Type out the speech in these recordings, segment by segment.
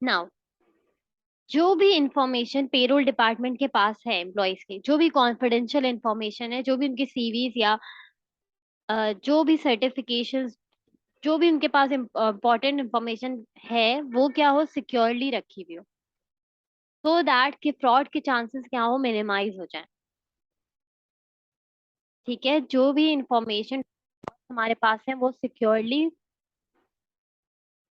Now, जो भी information payroll department के पास है एम्प्लॉयज की, जो भी कॉन्फिडेंशियल इंफॉर्मेशन है, जो भी उनके सीवीज या जो भी सर्टिफिकेशंस, जो भी उनके पास इम्पोर्टेंट इंफॉर्मेशन है, वो क्या हो, सिक्योरली रखी हुई हो, सो दैट कि फ्रॉड के चांसेस क्या हो, मिनिमाइज हो जाए। ठीक है, जो भी इंफॉर्मेशन हमारे पास है वो सिक्योरली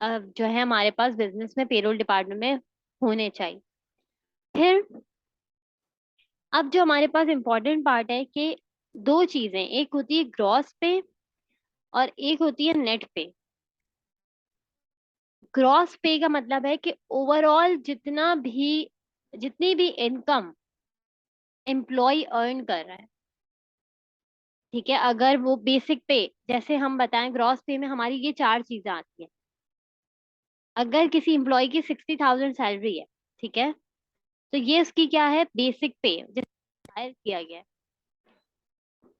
जो है हमारे पास बिजनेस में पेरोल डिपार्टमेंट में होने चाहिए। फिर अब जो हमारे पास इम्पोर्टेंट पार्ट है कि दो चीजें, एक होती है ग्रॉस पे और एक होती है नेट पे। ग्रॉस पे का मतलब है कि ओवरऑल जितनी भी इनकम एम्प्लॉय अर्न कर रहा है। ठीक है, अगर वो बेसिक पे, जैसे हम बताएं ग्रॉस पे में हमारी ये चार चीजें आती हैं। अगर किसी एम्प्लॉय की 60,000 सैलरी है, ठीक है, तो ये उसकी क्या है, बेसिक पे जिसको हायर किया गया है।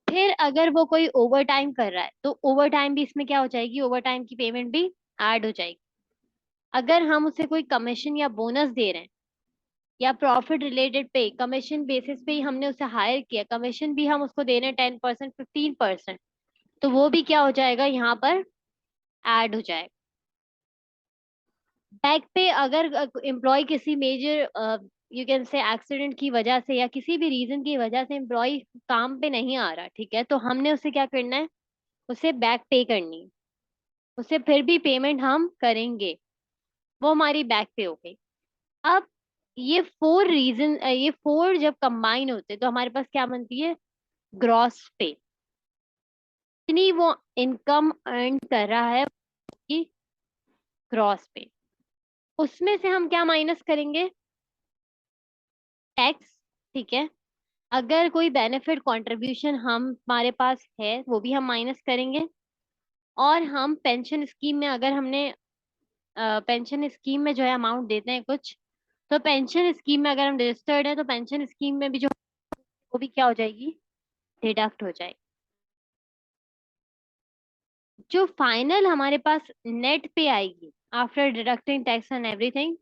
फिर अगर वो कोई ओवर टाइम कर रहा है तो ओवर टाइम भी इसमें क्या हो जाएगी, ओवर टाइम की पेमेंट भी ऐड हो जाएगी। अगर हम उसे कोई कमीशन या बोनस दे रहे हैं या प्रॉफिट रिलेटेड पे, कमीशन बेसिस पे ही हमने उसे हायर किया, कमीशन भी हम उसको दे रहे हैं 10%, 15%, तो वो भी क्या हो जाएगा, यहाँ पर ऐड हो जाएगा। बैक पे अगर एम्प्लॉय किसी major you can say accident की वजह से या किसी भी रीजन की वजह से एम्प्लॉय काम पे नहीं आ रहा, ठीक है, तो हमने उसे क्या करना है, उसे बैक पे करनी है। उसे फिर भी पेमेंट हम करेंगे, वो हमारी बैक पे हो गई। अब ये फोर जब कंबाइन होते तो हमारे पास क्या बनती है, ग्रॉस पे। इतनी वो इनकम अर्न कर रहा है कि ग्रॉस पे, उसमें से हम क्या माइनस करेंगे, टैक्स। ठीक है, अगर कोई बेनिफिट कंट्रीब्यूशन हम हमारे पास है वो भी हम माइनस करेंगे। और हम पेंशन स्कीम में, अगर हमने पेंशन स्कीम में जो है अमाउंट देते हैं कुछ, तो पेंशन स्कीम में अगर हम रजिस्टर्ड है तो पेंशन स्कीम में भी जो, वो भी क्या हो जाएगी, डिडक्ट हो जाएगी। जो फाइनल हमारे पास नेट पे आएगी after deducting tax and everything,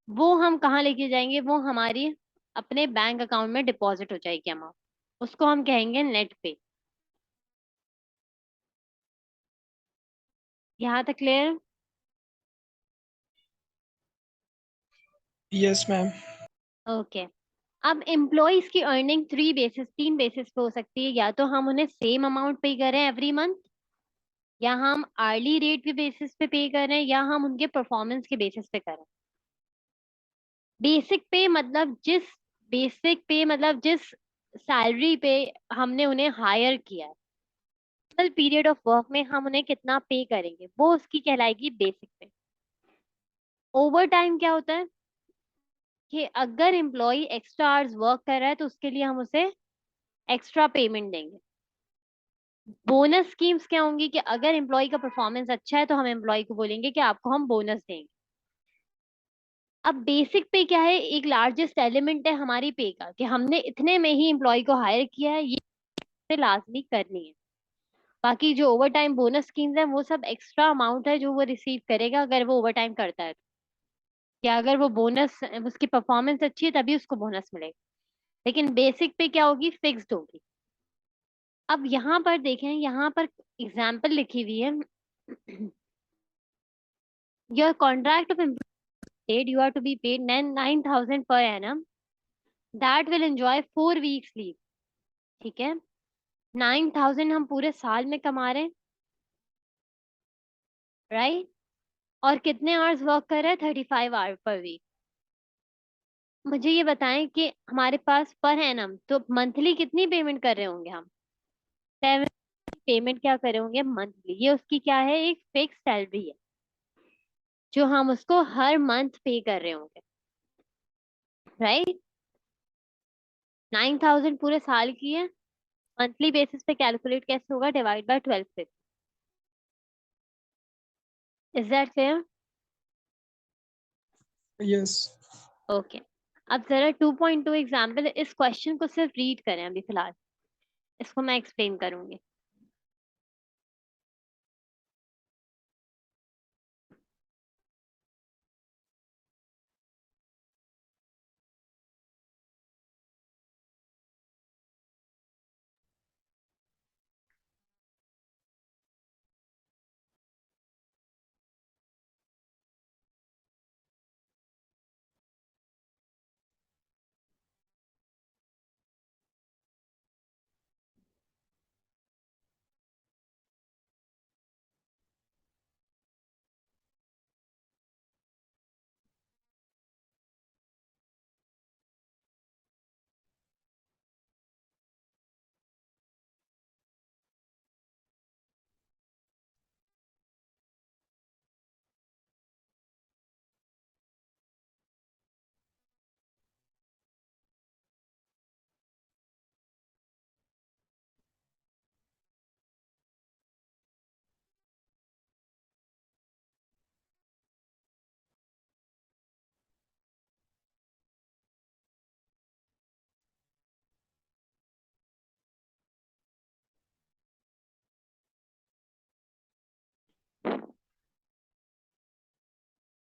वो हम कहाँ लेके जाएंगे, वो हमारी अपने बैंक अकाउंट में डिपॉजिट हो जाएगी अमाउंट, उसको हम कहेंगे नेट पे। यहाँ तक क्लियर? Yes ma'am. ओके। अब एम्प्लॉयज की अर्निंग तीन बेसिस पे हो सकती है, या तो हम उन्हें सेम अमाउंट पे करें एवरी मंथ, या हम आर्ली रेट के बेसिस पे करें, या हम उनके परफॉर्मेंस के बेसिस पे करें। बेसिक पे मतलब जिस बेसिक पे मतलब जिस सैलरी पे हमने उन्हें हायर किया है, पीरियड ऑफ वर्क में हम उन्हें कितना पे करेंगे, वो उसकी कहलाएगी बेसिक पे। ओवर टाइम क्या होता है कि अगर एम्प्लॉय एक्स्ट्रा आवर्स वर्क कर रहा है तो उसके लिए हम उसे एक्स्ट्रा पेमेंट देंगे। बोनस स्कीम्स क्या होंगी कि अगर एम्प्लॉय का परफॉर्मेंस अच्छा है तो हम एम्प्लॉय को बोलेंगे कि आपको हम बोनस देंगे। अब बेसिक पे क्या है, एक लार्जेस्ट एलिमेंट है हमारी पे का, कि हमने इतने में ही एम्प्लॉय को हायर किया है, ये से लाजमी करनी है। बाकी जो ओवर टाइम बोनस स्कीम्स है वो सब एक्स्ट्रा अमाउंट है जो वो रिसीव करेगा अगर वो ओवर टाइम करता है तो। या अगर वो बोनस, उसकी परफॉर्मेंस अच्छी है तभी उसको बोनस मिलेगा। लेकिन बेसिक पे क्या होगी, फिक्स्ड होगी। अब यहाँ पर देखें, यहाँ पर एग्जाम्पल लिखी हुई है, your contract of paid, you are to be paid 9,000 per annum that will enjoy 4 weeks leave। ठीक है, 9,000 हम पूरे साल में कमा रहे हैं, राइट, और कितने आवर्स वर्क कर रहे हैं, 35 आवर पर वीक। मुझे ये बताएं कि हमारे पास पर एनम तो मंथली कितनी पेमेंट कर रहे होंगे हम, 7 पेमेंट क्या कर रहे होंगे मंथली। ये उसकी क्या है, एक फिक्स सैलरी है जो हम उसको हर मंथ पे कर रहे होंगे, राइट। 9,000 पूरे साल की है, मंथली बेसिस पे कैलकुलेट कैसे होगा, डिवाइड बाय 12 से। Is that clear? Yes. Okay. अब जरा 2.2 एग्जाम्पल, इस क्वेश्चन को सिर्फ रीड करें अभी फिलहाल, इसको मैं एक्सप्लेन करूंगी।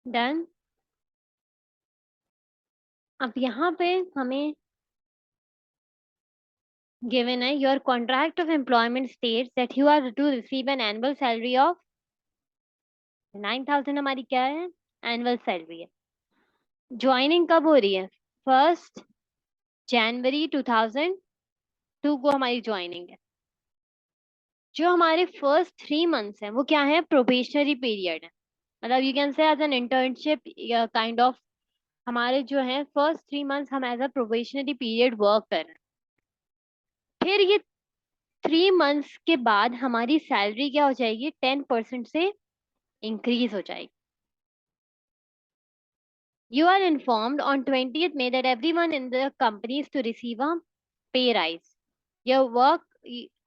डन। अब यहाँ पे हमें गिवन है your contract of employment states that you are to receive an annual salary of 9,000। हमारी क्या है? एनुअल सैलरी है। ज्वाइनिंग कब हो रही है? 1 जनवरी 2002 को हमारी ज्वाइनिंग है। जो हमारे फर्स्ट 3 मंथ्स हैं वो क्या है? प्रोबेशनरी पीरियड है। मतलब you can say as an internship kind of. हमारे जो है फर्स्ट 3 मंथ्स हम as a probationary period work कर रहे हैं। फिर ये 3 मंथ्स के बाद हमारी सैलरी क्या हो जाएगी? 10% से इंक्रीज हो जाएगी। You are informed on 20th May that everyone in the company is to receive a pay rise. Your work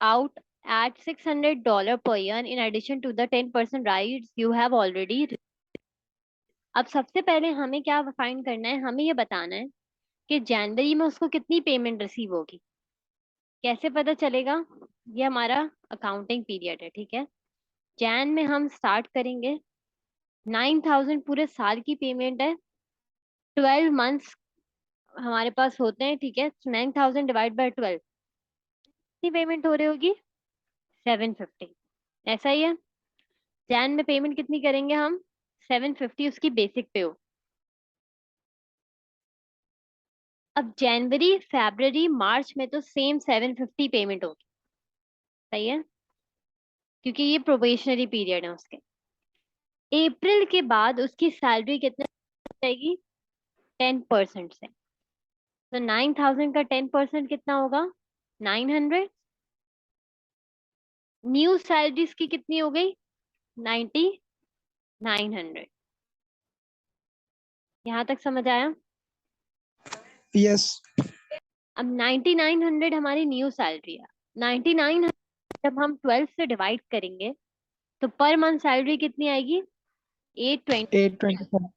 out at $600 per year in addition to the 10% rise you have already. अब सबसे पहले हमें क्या find करना है? हमें ये बताना है कि जनवरी में उसको कितनी पेमेंट रिसीव होगी। कैसे पता चलेगा? ये हमारा अकाउंटिंग पीरियड है, ठीक है। जैन में हम स्टार्ट करेंगे। 9,000 पूरे साल की पेमेंट है। 12 मंथ्स हमारे पास होते हैं, ठीक है। 9,000 डिवाइड बाय 12, कितनी पेमेंट हो रही होगी? 750। ऐसा ही है। जैन में पेमेंट कितनी करेंगे हम? 750 उसकी बेसिक पे हो। अब जनवरी, फरवरी, मार्च में तो सेम 750 पेमेंट होगी। सही है, क्योंकि ये प्रोबेशनरी पीरियड है उसके। अप्रैल के बाद उसकी सैलरी कितने जाएगी? 10% से। तो 9,000 का 10% कितना होगा? 900। न्यू सैलरीज की कितनी हो गई? 9,900। यहाँ तक समझ आया? यस। अब 9,900 हमारी न्यू सैलरी है। 9,900 जब हम 12 से डिवाइड करेंगे तो पर मंथ सैलरी कितनी आएगी? 820। 825।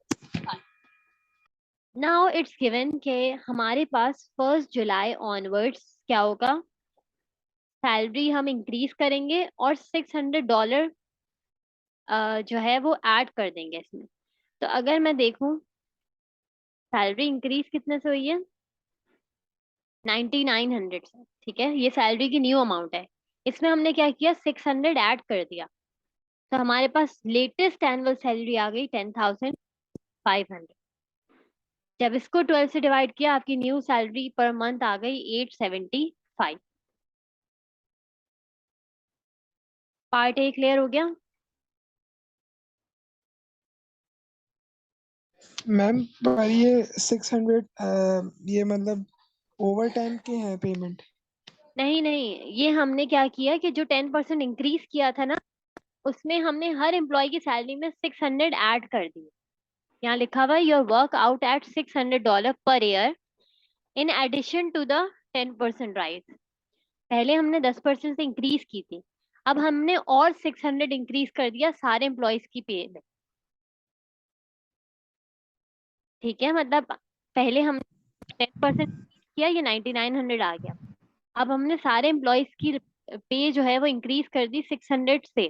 नाउ इट्स गिवन के हमारे पास 1 जुलाई ऑनवर्ड्स क्या होगा? सैलरी हम इंक्रीज करेंगे और $600 जो है वो ऐड कर देंगे इसमें। तो अगर मैं देखूं सैलरी इंक्रीज कितने से हुई है? 9,900 से, ठीक है। ये सैलरी की न्यू अमाउंट है। इसमें हमने क्या किया? 600 ऐड कर दिया। तो हमारे पास लेटेस्ट एनुअल सैलरी आ गई 10,500। जब इसको 12 से डिवाइड किया आपकी न्यू सैलरी पर मंथ आ गई 875। पार्ट ए क्लियर हो गया? मैम पर ये 600 ये मतलब ओवर टाइम के हैं पेमेंट? नहीं नहीं, ये हमने क्या किया कि जो 10% इंक्रीज किया था ना, उसमें हमने हर एम्प्लॉय की सैलरी में 600 ऐड कर दिए। यहाँ लिखा हुआ है योर वर्क आउट एट $600 पर year in addition to the 10% raise. पहले हमने 10% से इंक्रीज की थी, अब हमने और 600 इंक्रीज कर दिया सारे एम्प्लॉयज की पे में। ठीक है, मतलब पहले हम 10% किया, ये 9,900 आ गया। अब हमने सारे एम्प्लॉयज की पे जो है वो इंक्रीज कर दी 600 से,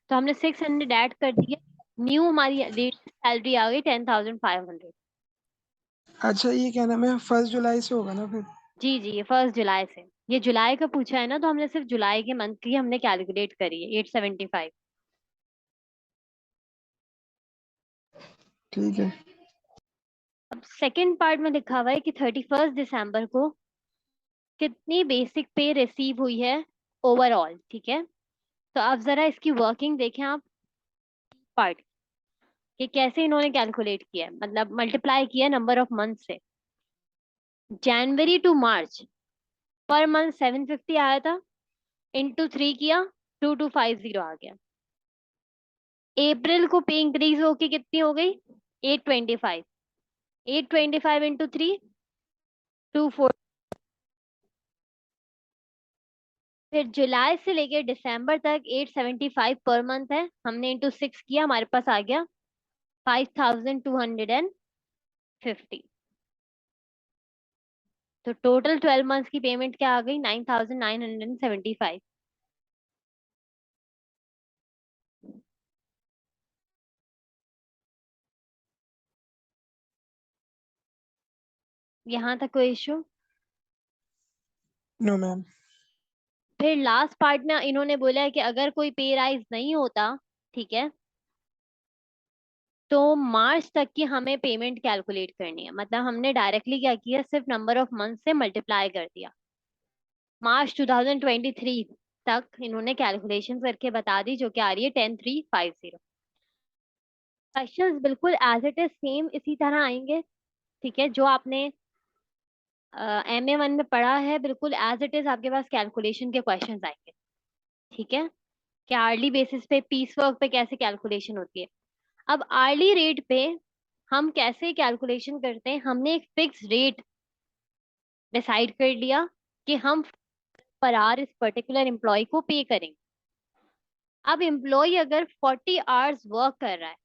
तो हमने 600 ऐड कर दिया। न्यू हमारी लेटेस्ट सैलरी आ गई 10,500। अच्छा ये क्या नाम है, 1 जुलाई से होगा ना फिर? जी जी, ये 1 जुलाई से। ये जुलाई का पूछा है ना, तो हमने सिर्फ जुलाई के मंथ की हमने कैलकुलेट करी है 875। ठीक है। अब सेकंड पार्ट में लिखा हुआ है कि 31 दिसंबर को कितनी बेसिक पे रिसीव हुई है ओवरऑल, ठीक है। तो अब जरा इसकी वर्किंग देखें आप, पार्ट कि कैसे इन्होंने कैलकुलेट किया है, मतलब मल्टीप्लाई किया नंबर ऑफ मंथ से। जनवरी टू मार्च पर मंथ 750 आया था, इंटू 3 किया 2250 आ गया। अप्रैल को पे इंक्रीज होके कितनी हो गई? 825। 825 इंटू 3, 24। फिर जुलाई से लेके दिसंबर तक 875 पर मंथ है, हमने इंटू 6 किया, हमारे पास आ गया 5,250। तो टोटल 12 मंथ्स की पेमेंट क्या आ गई? 9,975। यहाँ तक कोई इशू? No ma'am. फिर लास्ट पार्ट में इन्होंने बोला है कि अगर कोई पे राइज नहीं होता, ठीक है, तो मार्च तक की हमें पेमेंट कैलकुलेट करनी है। मतलब हमने डायरेक्टली क्या किया, सिर्फ नंबर ऑफ मंथ से मल्टीप्लाई कर दिया। मार्च 2023 तक इन्होंने कैलकुलेशन करके बता दी, जो कि आ रही है 10350। क्वेश्चंस बिल्कुल एज इट इज सेम इसी तरह आएंगे, ठीक है, जो आपने MA1 में पढ़ा है, बिल्कुल एज इट इज आपके पास कैलकुलेशन के क्वेश्चंस आएंगे, ठीक है, कि आर्ली बेसिस पे पीस वर्क पे कैसे कैलकुलेशन होती है। अब आर्ली रेट पे हम कैसे कैलकुलेशन करते हैं, हमने एक फिक्स रेट डिसाइड कर लिया कि हम पर आवर इस पर्टिकुलर एम्प्लॉय को पे करेंगे। अब एम्प्लॉय अगर 40 आवर्स वर्क कर रहा है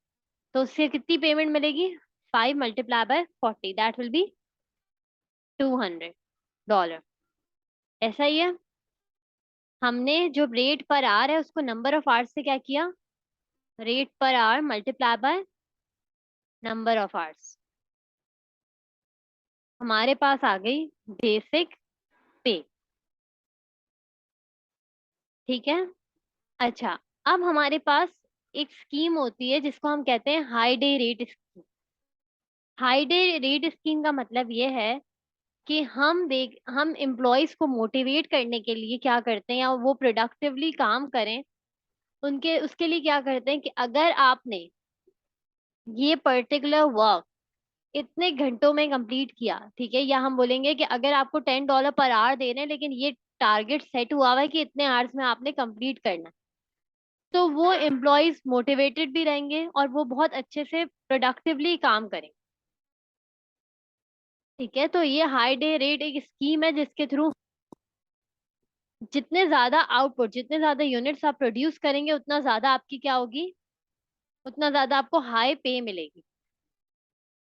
तो उससे कितनी पेमेंट मिलेगी? 5 multiply by 40, that will be $200। ऐसा ही है, हमने जो रेट पर आवर है उसको नंबर ऑफ आवर्स से क्या किया, rate per hour multiply by number of hours, हमारे पास आ गई बेसिक पे, ठीक है। अच्छा, अब हमारे पास एक स्कीम होती है जिसको हम कहते हैं high day rate scheme. High day rate scheme का मतलब ये है कि हम एम्प्लॉयज को मोटिवेट करने के लिए क्या करते हैं, या वो प्रोडक्टिवली काम करें, उनके उसके लिए क्या करते हैं कि अगर आपने ये पर्टिकुलर वर्क इतने घंटों में कंप्लीट किया, ठीक है, या हम बोलेंगे कि अगर आपको $10 पर आवर दे रहे हैं लेकिन ये टारगेट सेट हुआ हुआ है कि इतने आवर्स में आपने कंप्लीट करना है, तो वो एम्प्लॉयज मोटिवेटेड भी रहेंगे और वो बहुत अच्छे से प्रोडक्टिवली काम करेंगे, ठीक है। तो ये हाई डे रेट एक स्कीम है जिसके थ्रू जितने ज्यादा आउटपुट, जितने ज्यादा यूनिट्स आप प्रोड्यूस करेंगे, उतना ज्यादा आपकी क्या होगी, उतना ज्यादा आपको हाई पे मिलेगी,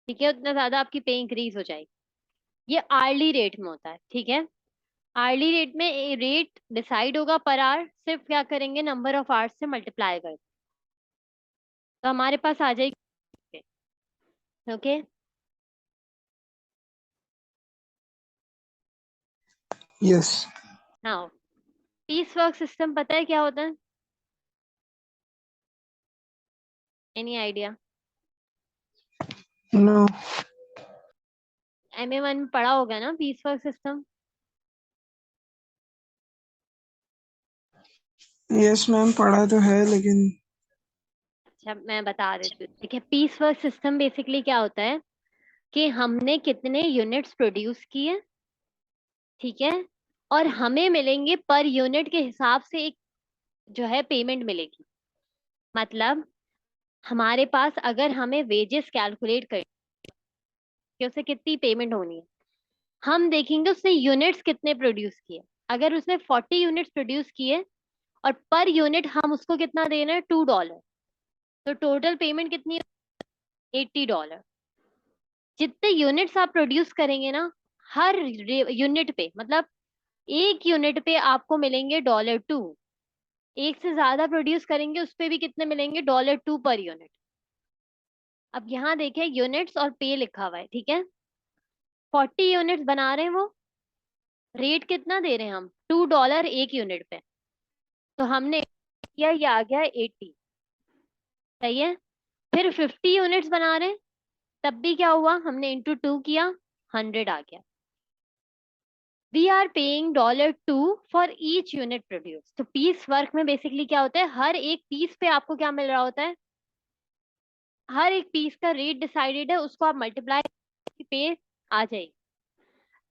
ठीक है, उतना ज्यादा आपकी पे इंक्रीज हो जाएगी। ये आर्ली रेट में होता है, ठीक है। आर्ली रेट में रेट डिसाइड होगा पर आवर, सिर्फ क्या करेंगे, नंबर ऑफ आवर्स से मल्टीप्लाई कर, तो हमारे पास आ जाएगी। Okay, yes. Now piece work system पता है क्या होता है? Any idea? नो। MA1 में पढ़ा होगा ना piece work system? Yes ma'am, पढ़ा तो है लेकिन। अच्छा, मैं बता देती हूँ, ठीक है। पीस वर्क सिस्टम बेसिकली क्या होता है कि हमने कितने यूनिट्स प्रोड्यूस किए, ठीक है, और हमें मिलेंगे पर यूनिट के हिसाब से एक जो है पेमेंट मिलेगी। मतलब हमारे पास अगर हमें वेजेस कैलकुलेट कर कि उसे कितनी पेमेंट होनी है, हम देखेंगे उसने यूनिट्स कितने प्रोड्यूस किए। अगर उसने 40 यूनिट्स प्रोड्यूस किए और पर यूनिट हम उसको कितना दे रहे हैं, $2, तो टोटल पेमेंट कितनी है, $80। जितने यूनिट्स आप प्रोड्यूस करेंगे ना, हर यूनिट पे, मतलब एक यूनिट पे आपको मिलेंगे $2। एक से ज्यादा प्रोड्यूस करेंगे उस पे भी कितने मिलेंगे, $2 पर यूनिट। अब यहाँ देखें यूनिट्स और पे लिखा हुआ है, ठीक है। 40 यूनिट्स बना रहे हैं वो, रेट कितना दे रहे हैं हम, $2 एक यूनिट पे, तो हमने किया, ये आ गया 80, सही है। फिर 50 यूनिट्स बना रहे हैं, तब भी क्या हुआ, हमने इंटू 2 किया, 100 आ गया। We are paying $2 for each unit produce. तो पीस वर्क में बेसिकली क्या होता है, हर एक पीस पे आपको क्या मिल रहा होता है, हर एक पीस का रेट डिसाइडेड है, उसको आप मल्टीप्लाई पे आ जाएगी।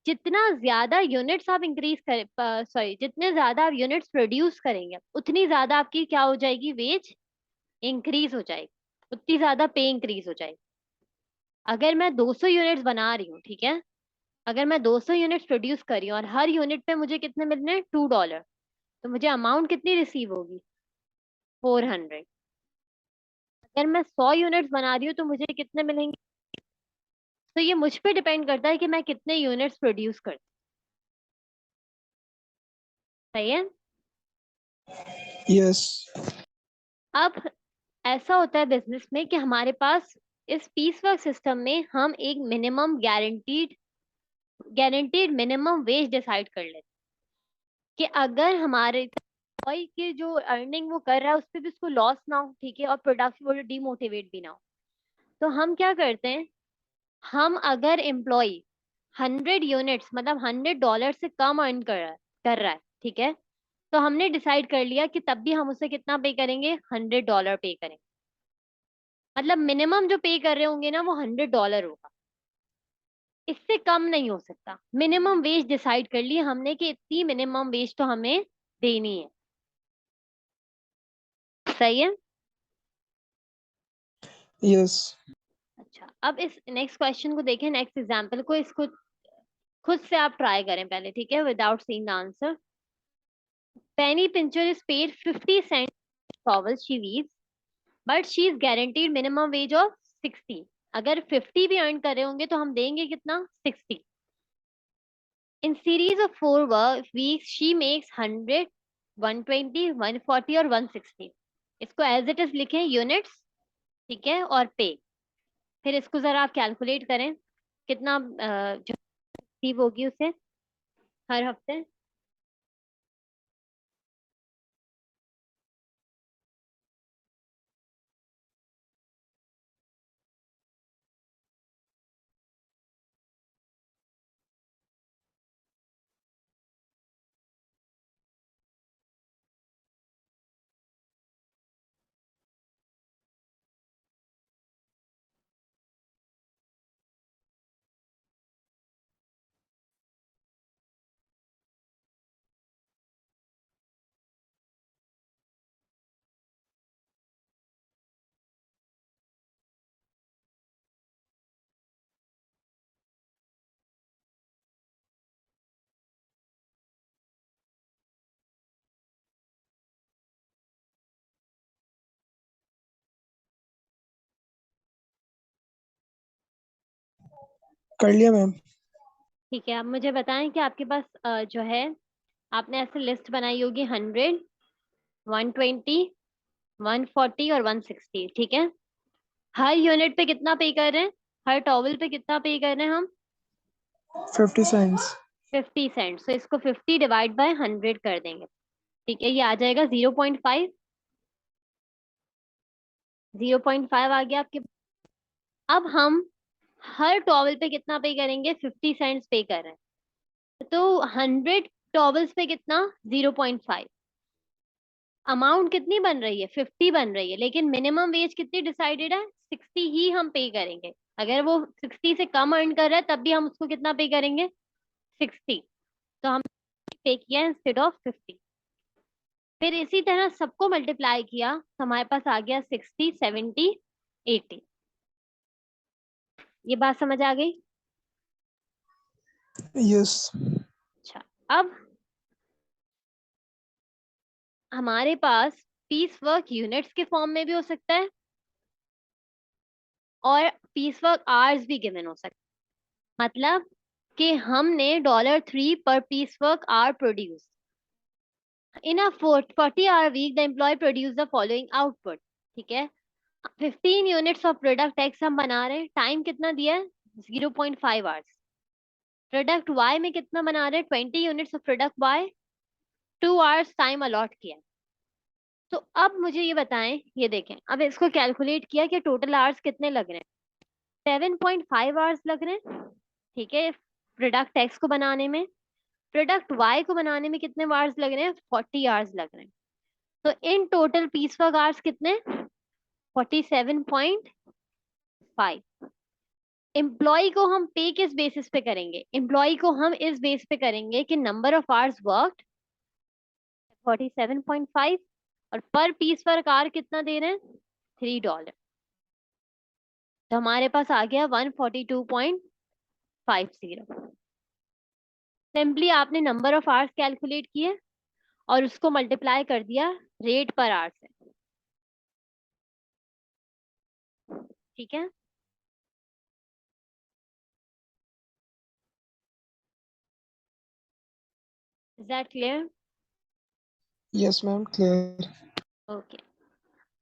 जितना ज्यादा यूनिट्स आप इंक्रीज करें, सॉरी, जितने ज्यादा आप यूनिट्स प्रोड्यूस करेंगे उतनी ज्यादा आपकी क्या हो जाएगी, वेज इंक्रीज हो जाएगी, उतनी ज्यादा पे इंक्रीज हो जाएगी। अगर मैं 200 यूनिट्स बना रही हूँ, ठीक है, अगर मैं 200 यूनिट्स प्रोड्यूस कर रही हूँ और हर यूनिट पे मुझे कितने मिलने हैं, $2, तो मुझे अमाउंट कितनी रिसीव होगी, 400। अगर मैं 100 यूनिट्स बना रही हूँ तो मुझे कितने मिलेंगे, तो ये मुझ पे डिपेंड करता है कि मैं कितने यूनिट्स प्रोड्यूस करती हूँ, सही है। यस। अब ऐसा होता है बिजनेस में कि हमारे पास इस पीस वर्क सिस्टम में हम एक minimum guaranteed guaranteed minimum wage decide कर लेते कि अगर हमारे एम्प्लॉय की जो अर्निंग वो कर रहा है उस पर भी उसको लॉस ना हो, ठीक है, और प्रोडक्शन वो डीमोटिवेट भी ना हो, तो हम क्या करते हैं, हम अगर एम्प्लॉय 100 यूनिट्स मतलब $100 से कम अर्न कर रहा है, ठीक है, तो हमने डिसाइड कर लिया कि तब भी हम उसे कितना पे करेंगे, $100 पे करेंगे। मतलब मिनिमम जो पे कर रहे होंगे ना वो $100 होगा, इससे कम नहीं हो सकता। मिनिमम वेज डिसाइड कर ली हमने कि इतनी मिनिमम वेज तो हमें देनी है। सही है। यस। अच्छा, अब इस नेक्स्ट क्वेश्चन को देखें, नेक्स्ट एग्जांपल को, इसको खुद से आप ट्राई करें पहले, ठीक है, without seeing the answer. Penny pincher is paid 50 cents towel she weaves, but she is guaranteed minimum wage of 60। अगर 50 भी अर्न कर रहे होंगे तो हम देंगे कितना, 60। In series of 4 weeks she makes 100, 120, 140 और 160। इसको एज इट इज लिखें यूनिट्स, ठीक है, और पे। फिर इसको जरा आप कैलकुलेट करें कितना जो receive होगी उसे हर हफ्ते। कर लिया मैम। ठीक है, आप मुझे बताएं कि आपके पास जो है, आपने ऐसे लिस्ट बनाई होगी 100, 120, 140 और 160, ठीक है। हर यूनिट पे कितना पे कर रहे हैं, हर टॉवल पे कितना पे कर रहे हैं हम, 50 cents। 50 सेंट। तो इसको 50 डिवाइड बाय 100 कर देंगे, ठीक है, ये आ जाएगा 0.5। 0.5 आ गया आपके। अब हम हर टॉवल पे कितना पे करेंगे, 50 सेंट्स पे कर रहे हैं, तो 100 टॉवल्स पे कितना, 0.5। अमाउंट कितनी बन रही है, 50 बन रही है, लेकिन मिनिमम वेज कितनी डिसाइडेड है, 60 ही हम पे करेंगे। अगर वो 60 से कम अर्न कर रहा है तब भी हम उसको कितना पे करेंगे, 60। तो हम पे किया इंस्टेड ऑफ 50। फिर इसी तरह सबको मल्टीप्लाई किया तो हमारे पास आ गया 60, 70, 80। ये बात समझ आ गई। यस। अच्छा, अब हमारे पास पीस वर्क यूनिट्स के फॉर्म में भी हो सकता है और पीस वर्क आवर्स भी गिवन हो सकता है। मतलब कि हमने $3 पर piece work hour produce in a 40 hour week, the employee produce the following output, ठीक है। 15 यूनिट्स ऑफ प्रोडक्ट एक्स हम बना रहे हैं, टाइम कितना दिया है, 0.5 आवर्स। प्रोडक्ट वाई में कितना बना रहे हैं, 20 units of product Y, 2 hours time allot किया। तो अब मुझे ये बताएं, ये देखें, अब इसको कैलकुलेट किया कि टोटल आवर्स कितने लग रहे हैं, 7.5 आवर्स लग रहे हैं, ठीक है, प्रोडक्ट एक्स को बनाने में। प्रोडक्ट वाई को बनाने में कितने आवर्स लग रहे हैं, 40 आवर्स लग रहे हैं। तो इन टोटल पीस वर्क आवर्स कितने, 47.5। एम्प्लॉय को हम पे किस बेसिस पे करेंगे, एम्प्लॉय को हम इस बेस पे करेंगे कि नंबर ऑफ आवर्स वर्कड 47.5, और पर पीस वर्क आवर कितना दे रहे हैं, $3। तो हमारे पास आ गया 142.50। सिंपली आपने नंबर ऑफ आवर्स कैलकुलेट किए और उसको मल्टीप्लाई कर दिया रेट पर आवर से, ठीक है। Is that clear. Yes ma'am, clear. Okay,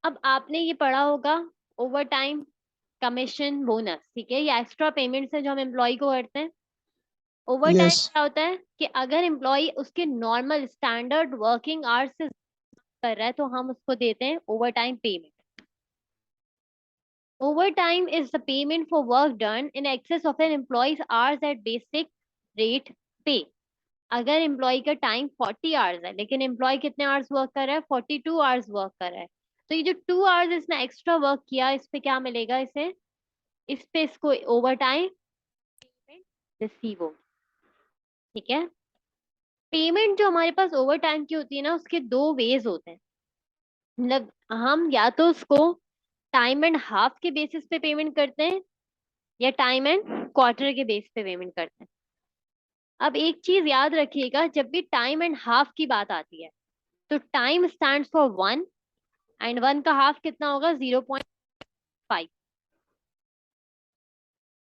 अब आपने ये पढ़ा होगा ओवर टाइम, कमीशन, बोनस, ठीक है, ये एक्स्ट्रा पेमेंट्स है जो हम एम्प्लॉय को करते हैं। ओवर टाइम यस क्या होता है कि अगर एम्प्लॉय उसके नॉर्मल स्टैंडर्ड वर्किंग आवर्स से कर रहा है तो हम उसको देते हैं overtime payment. Overtime is the payment for work done in excess of an employee's hours at basic rate pay. अगर एम्प्लॉय का टाइम 40 आवर्स है लेकिन एम्प्लॉय कितने आवर्स वर्क कर रहा है, 42 आवर्स वर्क कर रहा है, तो ये जो 2 आवर्स इसने एक्स्ट्रा वर्क किया इस पे क्या मिलेगा इसे, इस पे इसको ओवर टाइम पेमेंट रिसीव होगी। ठीक है। पेमेंट जो हमारे पास ओवर टाइम की होती है ना उसके दो वेज होते हैं। मतलब हम या तो उसको टाइम एंड हाफ के बेसिस पे पेमेंट करते हैं या टाइम एंड क्वार्टर के बेस पे पेमेंट करते हैं। अब एक चीज याद रखिएगा, जब भी टाइम एंड हाफ की बात आती है तो टाइम स्टैंड्स फॉर 1 एंड 1 का हाफ कितना होगा, 0.5।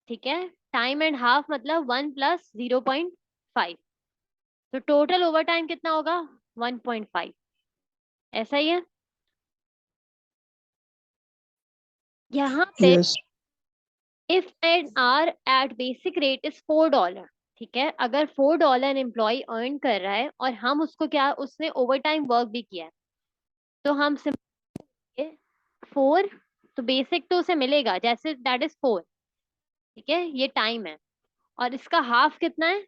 ठीक है। टाइम एंड हाफ मतलब 1 + 0.5, तो टोटल ओवर टाइम कितना होगा, 1.5। ऐसा ही है। यहाँ पे yes if an hour at basic rate is $4, ठीक है, अगर $4 एम्प्लॉय अर्न कर रहा है और हम उसको क्या, उसने ओवर टाइम वर्क भी किया है, तो हम सिंपल 4, तो बेसिक तो उसे मिलेगा जैसे दैट इज 4। ठीक है, ये टाइम है और इसका हाफ कितना है,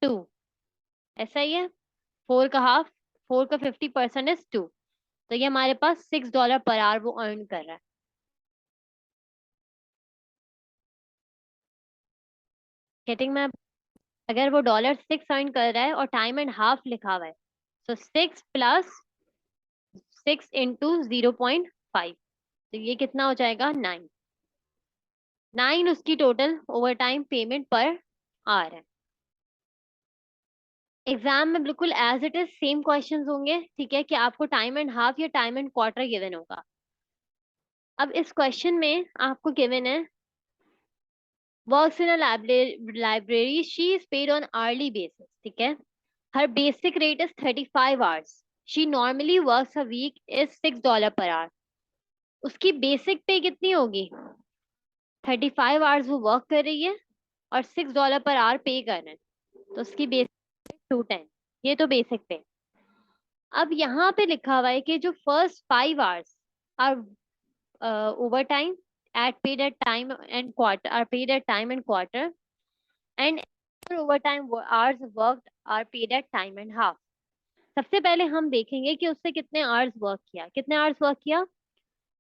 2। ऐसा ही है। 4 का हाफ, 4 का 50% इज 2, तो ये हमारे पास $6 पर आवर वो अर्न कर रहा है। गेटिंग मैं, अगर वो $6 अर्न कर रहा है और टाइम एंड हाफ लिखा हुआ है, तो 6 + 6 × 0.5, तो ये कितना हो जाएगा, 9। 9 उसकी टोटल ओवर टाइम पेमेंट पर आ रहा है। एग्जाम में बिल्कुल as it is same questions होंगे। ठीक है, कि आपको टाइम एंड हाफ या टाइम एंड क्वार्टर गिवन होगा। अब इस क्वेश्चन में आपको गिवन है, works in a library, she is paid on hourly basis. ठीक है, her basic rate is 35 hours, she normally works a week is $6 per our. उसकी बेसिक पे कितनी होगी, 35 आवर्स वो वर्क कर रही है और $6 पर आवर पे कर रहे हैं, तो उसकी बेसिक 210। ये तो बेसिक पे। अब यहाँ पे लिखा हुआ है कि जो first 5 hours are overtime at paid at time and quarter, are paid at time and quarter, and overtime hours worked are paid at time and half. सबसे पहले हम देखेंगे कि उससे कितने आवर्स वर्क किया, कितने आवर्स वर्क किया,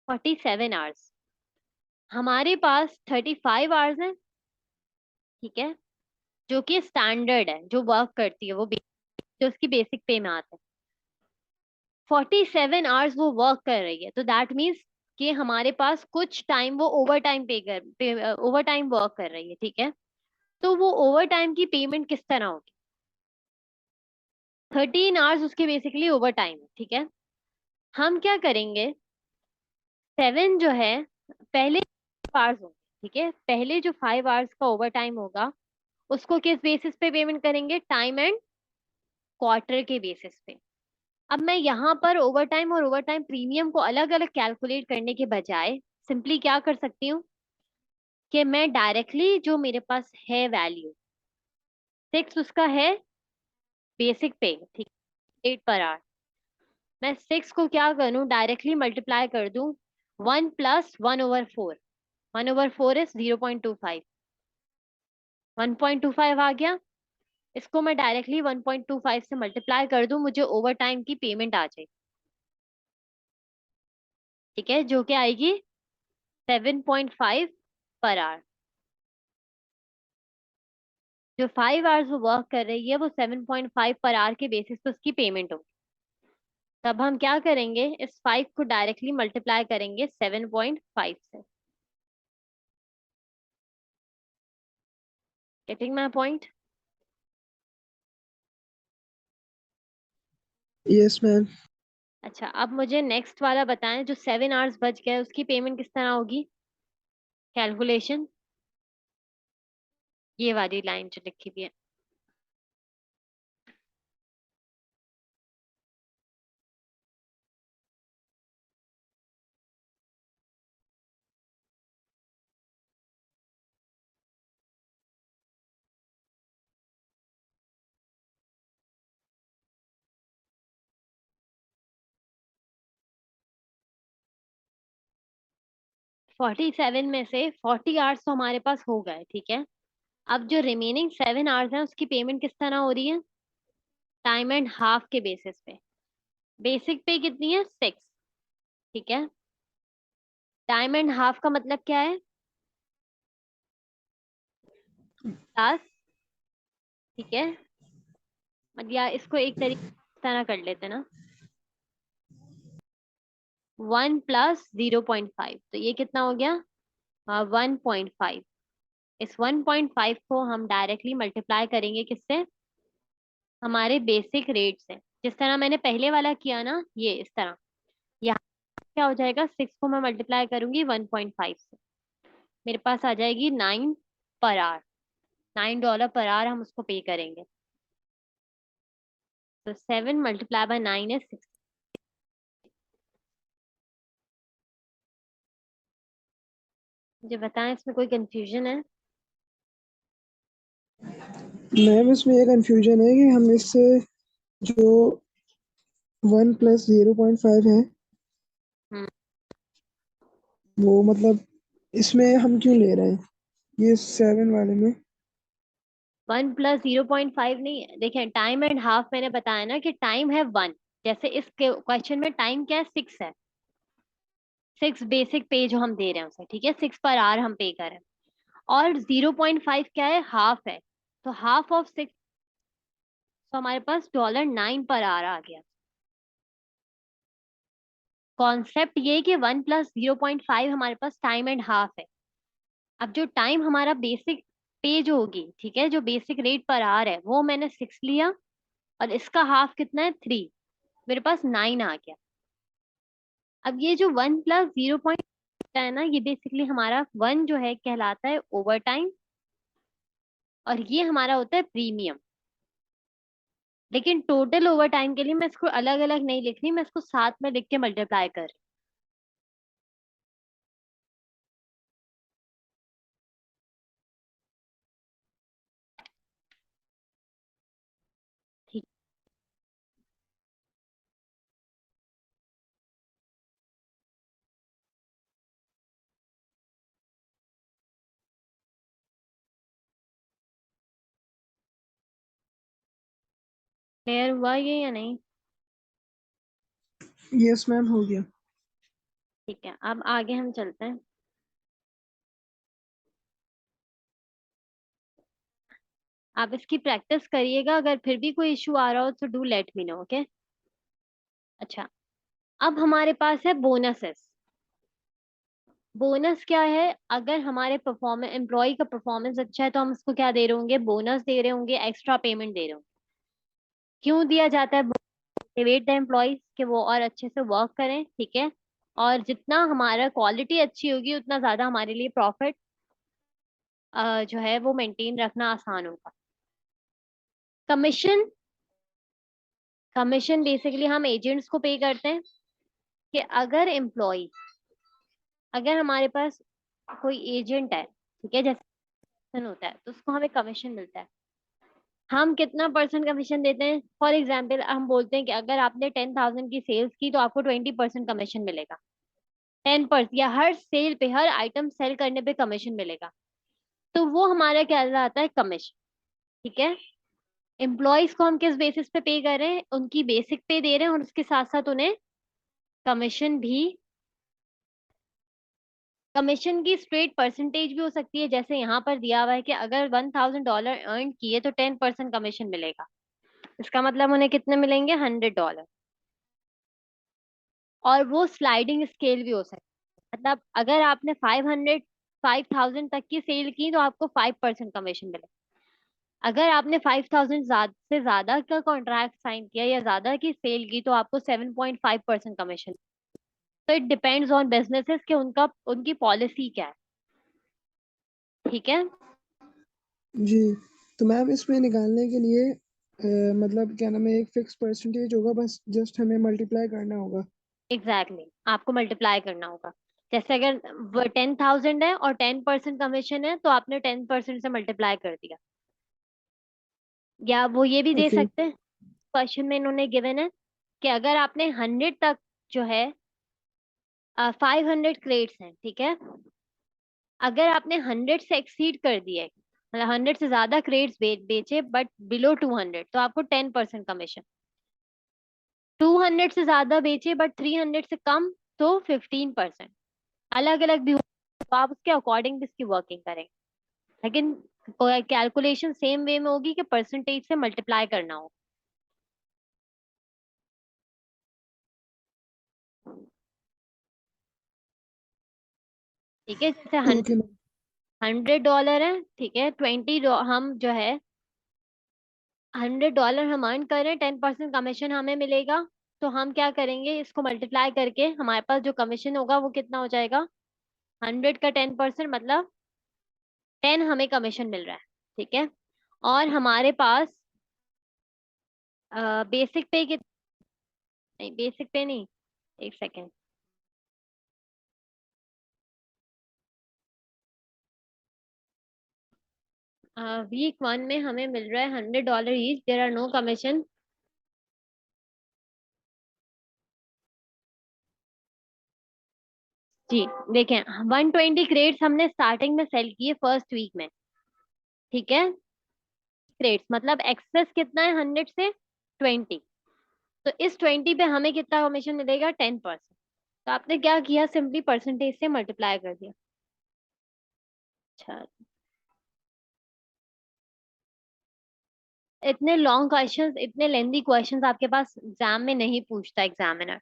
47 आवर्स। हमारे पास 35 आवर्स है। ठीक है, जो कि स्टैंडर्ड है, जो वर्क करती है वो जो उसकी बेसिक पे में आता है। 47 आवर्स वो वर्क कर रही है, तो दैट मीन्स कि हमारे पास कुछ टाइम वो over time over time work कर रही है। ठीक है, तो वो ओवर टाइम की पेमेंट किस तरह होगी, 13 आवर्स उसके बेसिकली ओवर टाइम है। ठीक है, हम क्या करेंगे, 7 जो है पहले आवर्स होंगे। ठीक है, पहले जो 5 आवर्स का ओवर टाइम होगा उसको किस बेसिस पे पेमेंट करेंगे, टाइम एंड क्वार्टर के बेसिस पे। अब मैं यहाँ पर ओवर टाइम और ओवर टाइम प्रीमियम को अलग अलग कैलकुलेट करने के बजाय सिंपली क्या कर सकती हूँ कि मैं डायरेक्टली जो मेरे पास है वैल्यू 6 उसका है बेसिक पे, ठीक, 8 पर आवर, मैं 6 को क्या करूँ, डायरेक्टली मल्टीप्लाई कर दूं 1 + 1/4। 1/4 इज 0.25, 1.25 आ गया। इसको मैं डायरेक्टली 1.25 से मल्टीप्लाई कर दूं, मुझे ओवर टाइम की पेमेंट आ जाए। ठीक है, जो कि आएगी 7.5 पर आवर। जो 5 आवर्स वो वर्क कर रही है वो 7.5 पर आवर के बेसिस पे उसकी पेमेंट होगी। तब हम क्या करेंगे, इस 5 को डायरेक्टली मल्टीप्लाई करेंगे 7.5 से। Getting my point. Yes ma'am अच्छा, अब मुझे नेक्स्ट वाला बताएं, जो 7 आवर्स बच गए उसकी पेमेंट किस तरह होगी, कैलकुलेशन, ये वाली लाइन जो लिखी हुई है। 47 में से 40 आवर्स तो हमारे पास हो गए, ठीक है। अब जो रिमेनिंग 7 आवर्स हैं उसकी पेमेंट किस तरह हो रही है? टाइम एंड हाफ के बेसिस पे। बेसिक पे कितनी है? 6, ठीक है। टाइम एंड हाफ का मतलब क्या है? 10, ठीक है। मतलब या इसको एक तरीके से तरह कर लेते हैं ना, 1 प्लस 0.5, तो ये कितना हो गया? 1.5। इस 1.5 को हम डायरेक्टली मल्टीप्लाई करेंगे किससे? हमारे बेसिक रेट से, जिस तरह मैंने पहले वाला किया ना, ये इस तरह। यहाँ क्या हो जाएगा? 6 को मैं मल्टीप्लाई करूंगी 1.5 से, मेरे पास आ जाएगी 9 पर आवर। $9 पर आवर हम उसको पे करेंगे। तो 7 मल्टीप्लाई बाय 9 है 6। मुझे बताएं इसमें कोई कंफ्यूजन है? मैम इसमें ये कंफ्यूजन है कि हम इससे जो 1 + 0.5 है हम्म। वो मतलब इसमें हम क्यों ले रहे हैं ये 7 वाले में? 1 प्लस 0.5 नहीं है, देखें टाइम एंड हाफ मैंने बताया ना कि टाइम है 1। जैसे इस क्वेश्चन में टाइम क्या है? 6 है। 6 बेसिक पे जो हम दे रहे हैं उसे, ठीक है, 6 पर आवर हम पे कर रहे हैं। और 0.5 क्या है? हाफ है। तो हाफ ऑफ 6, तो हमारे पास $9 पर आवर आ गया। कॉन्सेप्ट ये कि 1 प्लस 0.5 हमारे पास टाइम एंड हाफ है। अब जो टाइम हमारा बेसिक पे जो होगी, ठीक है, जो बेसिक रेट पर आवर है वो मैंने 6 लिया, और इसका हाफ कितना है? 3। मेरे पास 9 आ गया। अब ये जो 1 प्लस 0. है ना, ये बेसिकली हमारा 1 जो है कहलाता है ओवर टाइम, और ये हमारा होता है प्रीमियम। लेकिन टोटल ओवर टाइम के लिए मैं इसको अलग अलग नहीं लिख रही, मैं इसको साथ में लिख के मल्टीप्लाई कर रही हूँ। ठीक। क्लियर हुआ ये या नहीं? यस मैम, हो गया। ठीक है, अब आगे हम चलते हैं। आप इसकी प्रैक्टिस करिएगा, अगर फिर भी कोई इशू आ रहा हो तो do let me know, okay. अच्छा, अब हमारे पास है बोनसेस। बोनस क्या है? अगर हमारे परफॉर्मेंस, एम्प्लॉय का परफॉर्मेंस अच्छा है तो हम उसको क्या दे रहे होंगे? बोनस दे रहे होंगे, एक्स्ट्रा पेमेंट दे रहे होंगे। क्यों दिया जाता है? मोटिवेट द एम्प्लॉयज कि वो और अच्छे से वर्क करें, ठीक है। और जितना हमारा क्वालिटी अच्छी होगी उतना ज्यादा हमारे लिए प्रॉफिट जो है वो मेंटेन रखना आसान होगा। कमीशन, कमीशन बेसिकली हम एजेंट्स को पे करते हैं कि अगर एम्प्लॉय, अगर हमारे पास कोई एजेंट है, ठीक है, जैसे होता है तो उसको हमें कमीशन मिलता है। हम कितना परसेंट कमीशन देते हैं? फॉर एग्जाम्पल हम बोलते हैं कि अगर आपने 10,000 की सेल्स की तो आपको 20% कमीशन मिलेगा। 10%, या हर सेल पे, हर आइटम सेल करने पे कमीशन मिलेगा। तो वो हमारा क्या कहलाता है? कमीशन, ठीक है। एम्प्लॉयज को हम किस बेसिस पे पे कर रहे हैं? उनकी बेसिक पे दे रहे हैं, और उसके साथ साथ उन्हें कमीशन भी, कमीशन की स्ट्रेट परसेंटेज भी हो सकती है, जैसे यहाँ पर दिया हुआ है कि अगर $1,000 अर्न किए तो 10% कमीशन मिलेगा। इसका मतलब उन्हें कितने मिलेंगे? $100। और वो स्लाइडिंग स्केल भी हो सकती है, मतलब अगर आपने 500 तक की सेल की तो आपको 5% कमीशन मिलेगा। अगर आपने 5,000 से ज्यादा का कॉन्ट्रैक्ट साइन किया या ज्यादा की सेल की तो आपको 7.5% कमीशन। तो इट डिपेंड्स ऑन बिजनेसेस कि उनका, उनकी पॉलिसी क्या है, ठीक है। जी, तो मैम इसमें निकालने के लिए मतलब क्या नाम है, एक फिक्स परसेंटेज होगा, बस जस्ट हमें मल्टीप्लाई करना होगा? एग्जैक्टली आपको मल्टीप्लाई करना होगा। जैसे अगर 10,000 है और 10% कमीशन है तो आपने 10% से मल्टीप्लाई कर दिया। या वो ये भी दे ओके। सकते हैं, क्वेश्चन में इन्होंने गिवन है कि अगर आपने 100 तक जो है 500 क्रेड्स हैं, ठीक है। अगर आपने 100 से एक्सीड कर दिए, मतलब 100 से ज्यादा क्रेड्स बेचे बट बिलो 200, तो आपको 10% कमीशन। 200 से ज्यादा बेचे बट 300 से कम, तो 15%। अलग अलग भी हो, तो आप उसके अकॉर्डिंग भी इसकी वर्किंग करेंगे, लेकिन कैलकुलेशन सेम वे में होगी कि परसेंटेज से मल्टीप्लाई करना हो। ठीक है, जैसे ओके मैम। $100 है, ठीक है, 20 हम जो है $100 हम अर्न कर रहे हैं, 10% कमीशन हमें मिलेगा। तो हम क्या करेंगे, इसको मल्टीप्लाई करके हमारे पास जो कमीशन होगा वो कितना हो जाएगा, 100 का 10% मतलब 10 हमें कमीशन मिल रहा है, ठीक है। और हमारे पास बेसिक पे कितना, नहीं बेसिक पे नहीं, एक सेकेंड। वीक 1 में हमें मिल रहा है $100 each, there are no commission. जी, देखें 120 क्रेड्स हमने स्टार्टिंग में सेल किए फर्स्ट वीक में, ठीक है। क्रेड्स मतलब एक्सेस कितना है 100 से 20, तो इस 20 पे हमें कितना कमीशन मिलेगा, 10%। तो आपने क्या किया, सिंपली परसेंटेज से मल्टीप्लाई कर दिया। अच्छा, इतने लॉन्ग क्वेश्चंस, इतने लेंदी क्वेश्चंस आपके पास एग्जाम में नहीं पूछता एग्जामिनर।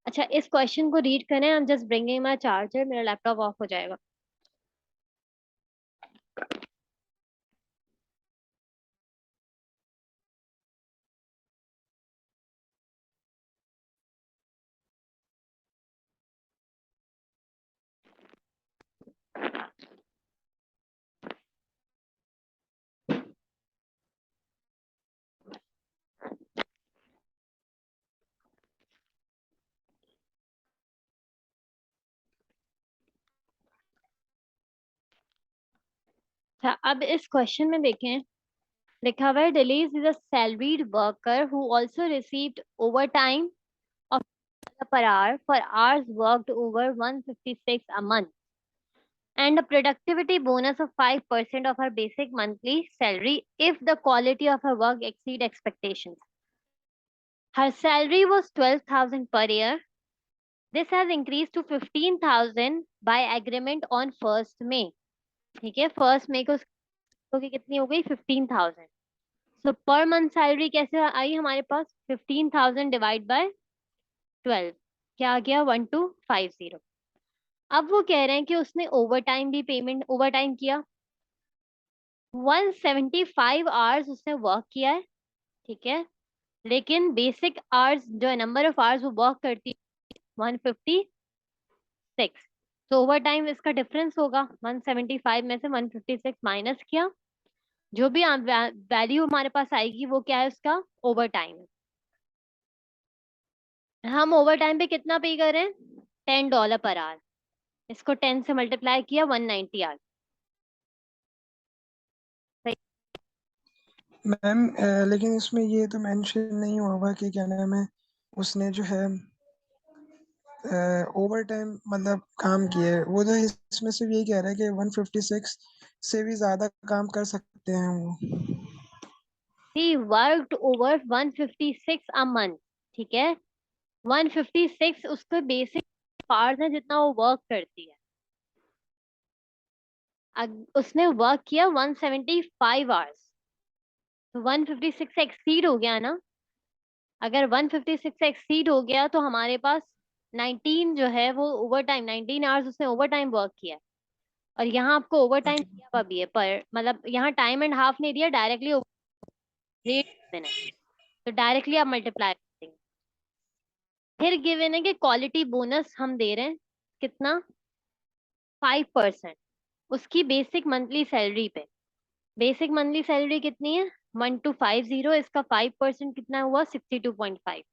अच्छा, इस क्वेश्चन को रीड करें, I am just bringing my charger, मेरा लैपटॉप ऑफ हो जाएगा। अच्छा, अब इस क्वेश्चन में देखें, लिखा हुआ है Delis is a salaried worker who also received overtime of per hour for hours worked over 156 a month and a productivity bonus of 5% of her basic monthly salary if the quality of her work exceed expectations. Her salary was 12,000 per year. This has increased to 15,000 by agreement on 1st May. ठीक है, 1st May को उसकी कितनी हो गई, 15,000। सो per month salary कैसे आई हमारे पास, 15,000 divide by 12, क्या आ गया, 1250। अब वो कह रहे हैं कि उसने ओवर टाइम भी पेमेंट, ओवर टाइम किया, 175 आवर्स उसने वर्क किया है, ठीक है। लेकिन बेसिक आवर्स जो है, नंबर ऑफ आवर्स वो वर्क करती है 156, तो ओवर टाइम इसका डिफरेंस होगा, 175 में से 156 माइनस किया, जो भी वैल्यू हमारे पास आएगी वो क्या है, उसका ओवर टाइम है। हम ओवर टाइम पे कितना पे कर रहे हैं, $10 पर आवर, इसको 10 से मल्टीप्लाई किया, 190 आवर। मैम लेकिन इसमें ये तो मेंशन नहीं हुआ हुआ कि क्या नाम है, उसने जो है ओवर टाइम मतलब काम किए। वो तो इसमें सिर्फ यही कह रहा है कि 156 से भी ज्यादा काम कर सकते हैं वो। He worked over 156 a month, ठीक है। 156 उसके बेसिक आवर्स है जितना वो वर्क करती है। उसने वर्क किया 175 आवर्स, तो 156 से एक्सीड हो गया ना। अगर 156 से एक्सीड हो गया तो हमारे पास 19 जो है वो ओवर टाइम, 19 आवर्स उसने ओवर टाइम वर्क किया है। और यहाँ आपको ओवर टाइम ओके। दिया हुआ भी है, पर मतलब यहाँ टाइम एंड हाफ नहीं दिया, डायरेक्टली रेट गिवन है, तो डायरेक्टली आप मल्टीप्लाई करेंगे। फिर गिवन है कि क्वालिटी बोनस हम दे रहे हैं, कितना, 5% उसकी बेसिक मंथली सैलरी पे। बेसिक मंथली सैलरी कितनी है, 1250, इसका 5% कितना हुआ, 62.5।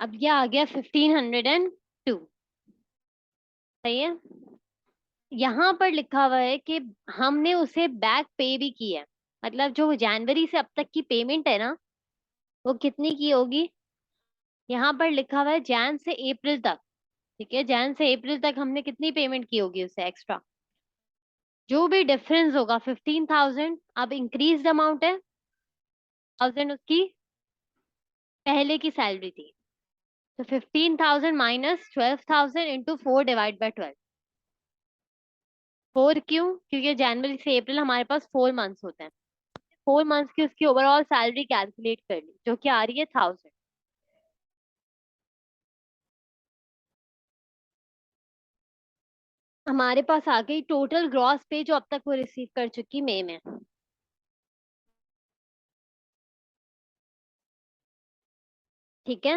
अब यह आ गया 1502, सही है। यहाँ पर लिखा हुआ है कि हमने उसे बैक पे भी किया है, मतलब जो जनवरी से अब तक की पेमेंट है ना, वो कितनी की होगी, यहाँ पर लिखा हुआ है जैन से अप्रैल तक, ठीक है, जैन से अप्रैल तक हमने कितनी पेमेंट की होगी उससे एक्स्ट्रा, जो भी डिफरेंस होगा 15,000, अब इंक्रीज अमाउंट है 1000, उसकी पहले की सैलरी थी, तो 15,000 माइनस 12,000 इंटू 4/12। 4 क्यों? क्योंकि जनवरी से अप्रैल हमारे पास 4 मंथ्स होते हैं। 4 मंथ्स की उसकी ओवरऑल सैलरी कैलकुलेट कर ली, जो कि आ रही है 1000। हमारे पास आ गई टोटल ग्रॉस पे जो अब तक वो रिसीव कर चुकी मई में। ठीक है,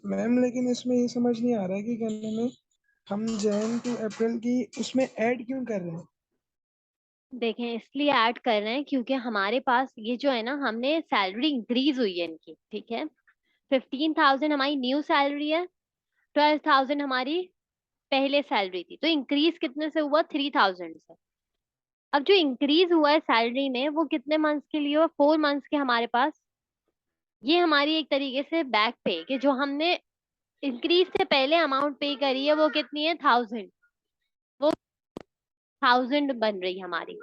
मैम लेकिन इसमें ये समझ नहीं आ रहा है कि कहने में हम जैन टू अप्रैल की उसमें ऐड क्यों कर रहे हैं। देखें इसलिए ऐड कर रहे हैं क्योंकि हमारे पास ये जो है ना, हमने सैलरी इंक्रीज हुई है इनकी। ठीक है, 15,000 हमारी न्यू सैलरी है, 12,000 हमारी पहले सैलरी थी, तो इंक्रीज कितने से हुआ? 3,000 से। अब जो इंक्रीज हुआ है सैलरी में वो कितने मंथ्स के लिए हुआ? 4 मंथ्स के हमारे पास। ये हमारी एक तरीके से बैक पे, कि जो हमने इंक्रीज से पहले अमाउंट पे करी है वो कितनी है? 1000। वो 1000 बन रही है हमारी।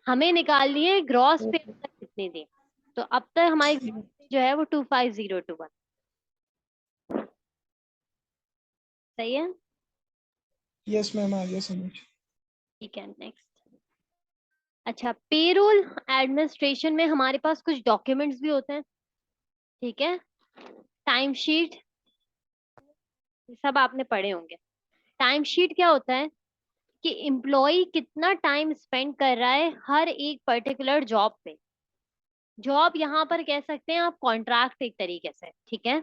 हमें निकालनी है ग्रॉस पे अब तक कितनी थी, तो अब तक हमारी gross pay जो है वो 25,021। सही है। यस मैम, आ गया समझ। ठीक है, नेक्स्ट। अच्छा, पेरोल एडमिनिस्ट्रेशन में हमारे पास कुछ डॉक्यूमेंट्स भी होते हैं। ठीक है, टाइम शीट, सब आपने पढ़े होंगे। टाइम शीट क्या होता है कि एम्प्लॉय कितना टाइम स्पेंड कर रहा है हर एक पर्टिकुलर जॉब पे। जॉब यहाँ पर कह सकते हैं आप कॉन्ट्रैक्ट एक तरीके से। ठीक है,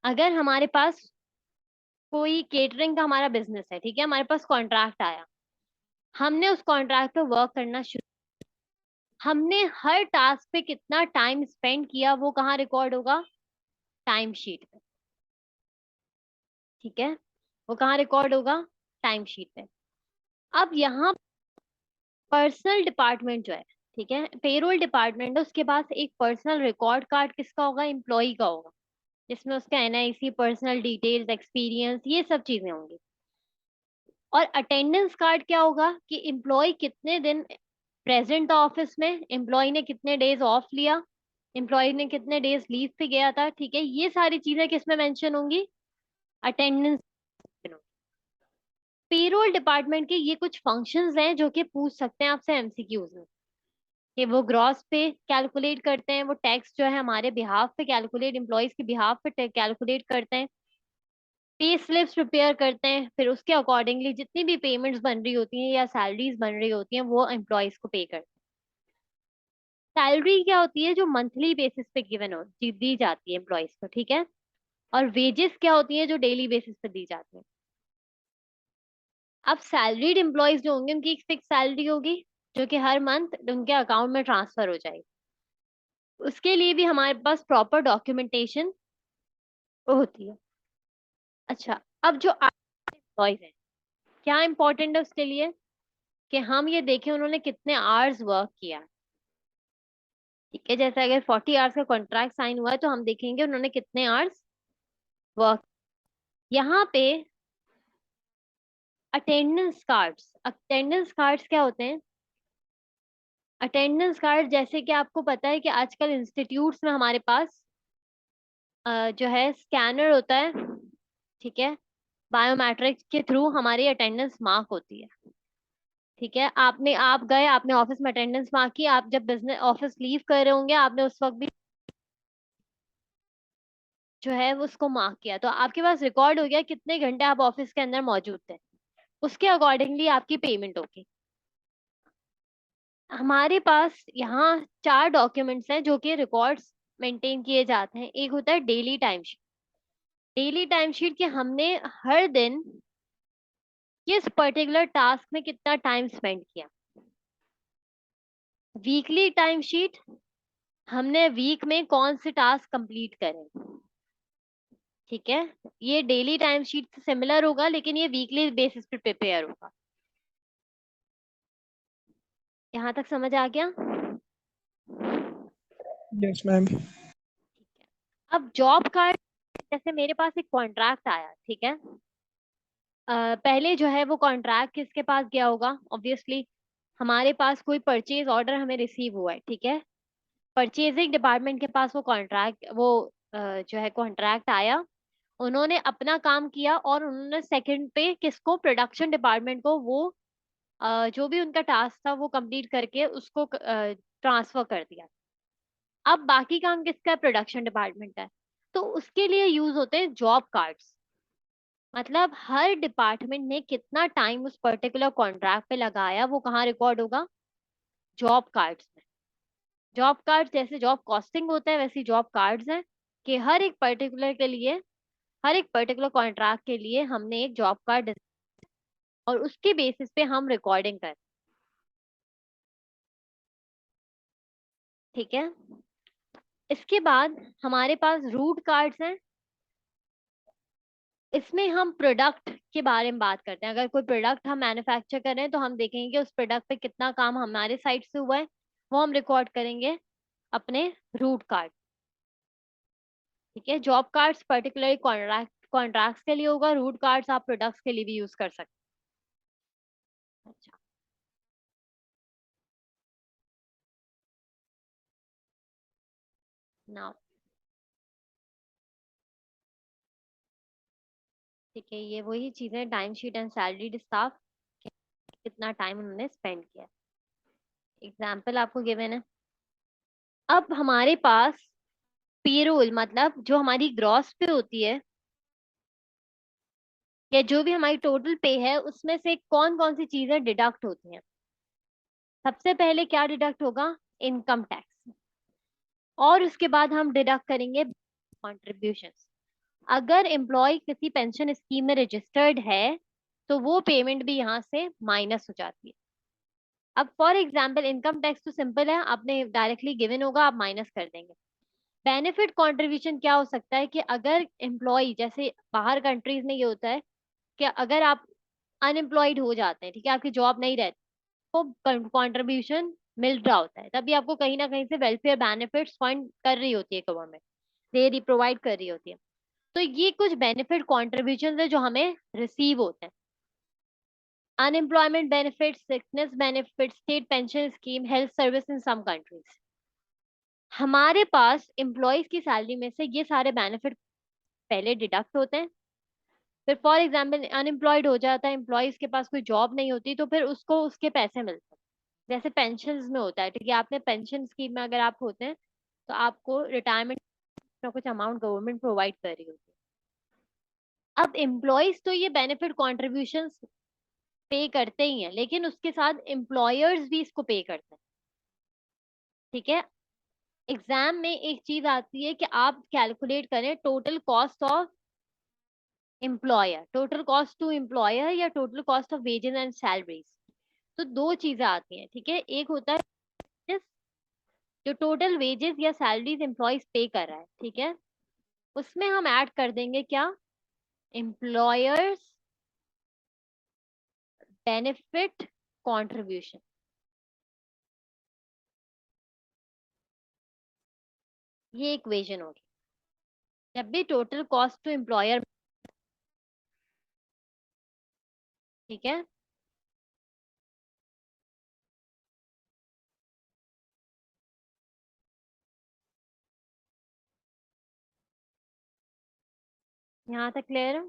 अगर हमारे पास कोई केटरिंग का हमारा बिजनेस है, ठीक है, हमारे पास कॉन्ट्रैक्ट आया, हमने उस कॉन्ट्रैक्ट पे वर्क करना शुरू, हमने हर टास्क पे कितना टाइम स्पेंड किया वो कहाँ रिकॉर्ड होगा? टाइम शीट पे। ठीक है, वो कहाँ रिकॉर्ड होगा? टाइम शीट पे। अब यहाँ पर्सनल डिपार्टमेंट जो है, ठीक है, पेरोल डिपार्टमेंट है, उसके पास एक पर्सनल रिकॉर्ड कार्ड किसका होगा? एम्प्लॉय का होगा, जिसमें उसका एनआईसी, पर्सनल डिटेल्स, एक्सपीरियंस, ये सब चीजें होंगी। और अटेंडेंस कार्ड क्या होगा कि एम्प्लॉय कितने दिन प्रेजेंट ऑफिस में, एम्प्लॉय ने कितने डेज ऑफ लिया, एम्प्लॉय ने कितने डेज लीव पे गया था। ठीक है, ये सारी चीजें किसमें मेंशन होंगी? अटेंडेंस। पेरोल डिपार्टमेंट के ये कुछ फंक्शंस हैं जो कि पूछ सकते हैं आपसे एमसीक्यूज में, कि वो ग्रॉस पे कैलकुलेट करते हैं, वो टैक्स जो है हमारे बिहाफ पे कैलकुलेट, एम्प्लॉयज के बिहाफ पे कैलकुलेट करते हैं, पे स्लिप्स प्रिपेयर करते हैं, फिर उसके अकॉर्डिंगली जितनी भी पेमेंट्स बन रही होती हैं या सैलरीज बन रही होती हैं वो एम्प्लॉयज को पे करते हैं। सैलरी क्या होती है? जो मंथली बेसिस पे गिवन हो, दी जाती है एम्प्लॉयज को। ठीक है, और वेजेस क्या होती है? जो डेली बेसिस पे दी जाती है। अब सैलरीड एम्प्लॉयज जो होंगे उनकी एक फिक्स सैलरी होगी जो कि हर मंथ उनके अकाउंट में ट्रांसफर हो जाएगी। उसके लिए भी हमारे पास प्रॉपर डॉक्यूमेंटेशन होती है। अच्छा, अब जो एम्प्लॉयज हैं, क्या इंपॉर्टेंट है उसके लिए कि हम ये देखें उन्होंने कितने आवर्स वर्क किया। ठीक है, जैसे अगर 40 आवर्स का कॉन्ट्रैक्ट साइन हुआ है तो हम देखेंगे उन्होंने कितने आवर्स वर्क। यहाँ पे अटेंडेंस कार्ड्स क्या होते हैं? अटेंडेंस कार्ड, जैसे कि आपको पता है कि आजकल इंस्टीट्यूट्स में हमारे पास जो है स्कैनर होता है। ठीक है, बायोमेट्रिक के थ्रू हमारी अटेंडेंस मार्क होती है। ठीक है, आप गए, आपने ऑफिस में अटेंडेंस मार्क की, आप जब बिजनेस ऑफिस लीव कर रहे होंगे आपने उस वक्त भी जो है वो उसको मार्क किया, तो आपके पास रिकॉर्ड हो गया कितने घंटे आप ऑफिस के अंदर मौजूद थे, उसके अकॉर्डिंगली आपकी पेमेंट होगी। हमारे पास यहाँ 4 डॉक्यूमेंट्स हैं जो कि रिकॉर्ड्स मेंटेन किए जाते हैं। एक होता है daily time sheet. Daily time sheet कि हमने हर दिन किस पर्टिकुलर टास्क में कितना टाइम स्पेंड किया। वीकली टाइम शीट, हमने वीक में कौन से टास्क कंप्लीट करे। ठीक है, ये डेली टाइम शीट से सिमिलर होगा लेकिन ये वीकली बेसिस पे प्रिपेयर होगा। यहाँ तक समझ आ गया? Yes ma'am. ठीक है। अब जॉब कार्ड, जैसे मेरे पास एक कॉन्ट्रैक्ट आया, ठीक है। पहले जो है वो कॉन्ट्रैक्ट किसके पास गया होगा? ऑब्वियसली हमारे पास कोई परचेज ऑर्डर हमें रिसीव हुआ है, ठीक है। परचेजिंग डिपार्टमेंट के पास वो कॉन्ट्रैक्ट, वो जो है कॉन्ट्रैक्ट आया। उन्होंने अपना काम किया और उन्होंने सेकंड पे किसको? प्रोडक्शन डिपार्टमेंट को वो जो भी उनका टास्क था वो कंप्लीट करके उसको ट्रांसफर कर दिया। अब बाकी काम किसका है? प्रोडक्शन डिपार्टमेंट का है। तो उसके लिए यूज होते हैं जॉब कार्ड्स। मतलब हर डिपार्टमेंट ने कितना टाइम उस पर्टिकुलर कॉन्ट्रैक्ट पे लगाया वो कहाँ रिकॉर्ड होगा? जॉब कार्ड्स में। जॉब कार्ड जैसे जॉब कॉस्टिंग होता है वैसी जॉब कार्ड्स हैं कि हर एक पर्टिकुलर के लिए, हर एक पर्टिकुलर कॉन्ट्रैक्ट के लिए हमने एक जॉब कार्ड, और उसके बेसिस पे हम रिकॉर्डिंग करें। ठीक है। इसके बाद हमारे पास रूट कार्ड्स हैं। इसमें हम प्रोडक्ट के बारे में बात करते हैं। अगर कोई प्रोडक्ट हम मैन्युफैक्चर कर रहे हैं तो हम देखेंगे कि उस प्रोडक्ट पे कितना काम हमारे साइड से हुआ है, वो हम रिकॉर्ड करेंगे अपने रूट कार्ड। ठीक है। जॉब कार्ड्स पर्टिकुलरली कॉन्ट्रैक्ट्स के लिए होगा, रूट कार्ड्स आप प्रोडक्ट्स के लिए भी यूज कर सकते हैं। अच्छा। नाउ ठीक है, ये वही चीजें, time sheet and salaried staff, कितना टाइम उन्होंने स्पेंड किया। एग्जाम्पल आपको गिवन है। अब हमारे पास पेरोल, मतलब जो हमारी ग्रॉस पे होती है या जो भी हमारी टोटल पे है, उसमें से कौन कौन सी चीजें डिडक्ट होती हैं? सबसे पहले क्या डिडक्ट होगा? Income tax. और उसके बाद हम डिडक्ट करेंगे कॉन्ट्रीब्यूशंस। अगर एम्प्लॉय किसी पेंशन स्कीम में रजिस्टर्ड है तो वो पेमेंट भी यहाँ से माइनस हो जाती है। अब फॉर एग्जाम्पल इनकम टैक्स तो सिंपल है, आपने डायरेक्टली गिवन होगा, आप माइनस कर देंगे। बेनिफिट कंट्रीब्यूशन क्या हो सकता है कि अगर एम्प्लॉय, जैसे बाहर कंट्रीज में ये होता है कि अगर आप अनएम्प्लॉयड हो जाते हैं, ठीक है, आपकी जॉब नहीं रहती, तो कंट्रीब्यूशन मिल रहा होता है, तभी आपको कहीं ना कहीं से वेलफेयर बेनिफिट्स फंड कर रही होती है गवर्नमेंट, दे रही, प्रोवाइड कर रही होती है। तो ये कुछ बेनिफिट कॉन्ट्रीब्यूशन है जो हमें रिसीव होते हैं। Unemployment benefit, sickness benefit, state pension scheme, health service in some countries. हमारे पास एम्प्लॉयज की सैलरी में से ये सारे बेनिफिट पहले डिडक्ट होते हैं। फिर फॉर एग्जाम्पल अनएम्प्लॉयड हो जाता है एम्प्लॉयज, के पास कोई जॉब नहीं होती, तो फिर उसको उसके पैसे मिलते हैं। जैसे पेंशन में होता है, ठीक है, आपने पेंशन स्कीम में अगर आप होते हैं तो आपको रिटायरमेंट का कुछ अमाउंट गवर्नमेंट प्रोवाइड कर रही होती है। अब एम्प्लॉयज तो ये बेनिफिट कॉन्ट्रीब्यूशन पे करते ही हैं, लेकिन उसके साथ एम्प्लॉयर्स भी इसको पे करते हैं। ठीक है। एग्जाम में एक चीज आती है कि आप कैलकुलेट करें total cost of employer, total cost to employer या total cost of wages and salaries. तो दो चीजें आती हैं, ठीक है। एक होता है जो टोटल वेजेस या सैलरीज एम्प्लॉयज पे कर रहा है, ठीक है, उसमें हम ऐड कर देंगे क्या? Employers benefit contribution. ये इक्वेशन होगी जब भी टोटल कॉस्ट टू एम्प्लॉयर। ठीक है। यहाँ तक क्लियर है?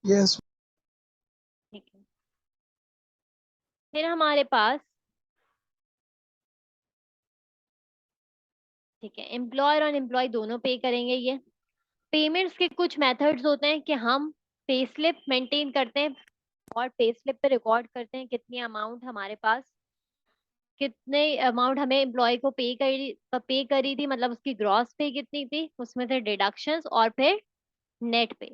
यस। ठीक है। फिर हमारे पास, ठीक है, एम्प्लॉयर और एम्प्लॉय दोनों पे करेंगे ये। पेमेंट्स के कुछ मेथड्स होते हैं कि हम पे स्लिप मेंटेन करते हैं और पे स्लिप पे रिकॉर्ड करते हैं कितनी अमाउंट हमारे पास, कितने अमाउंट हमें एम्प्लॉय को पे करी थी, मतलब उसकी ग्रॉस पे कितनी थी, उसमें से डिडक्शंस, और फिर नेट पे।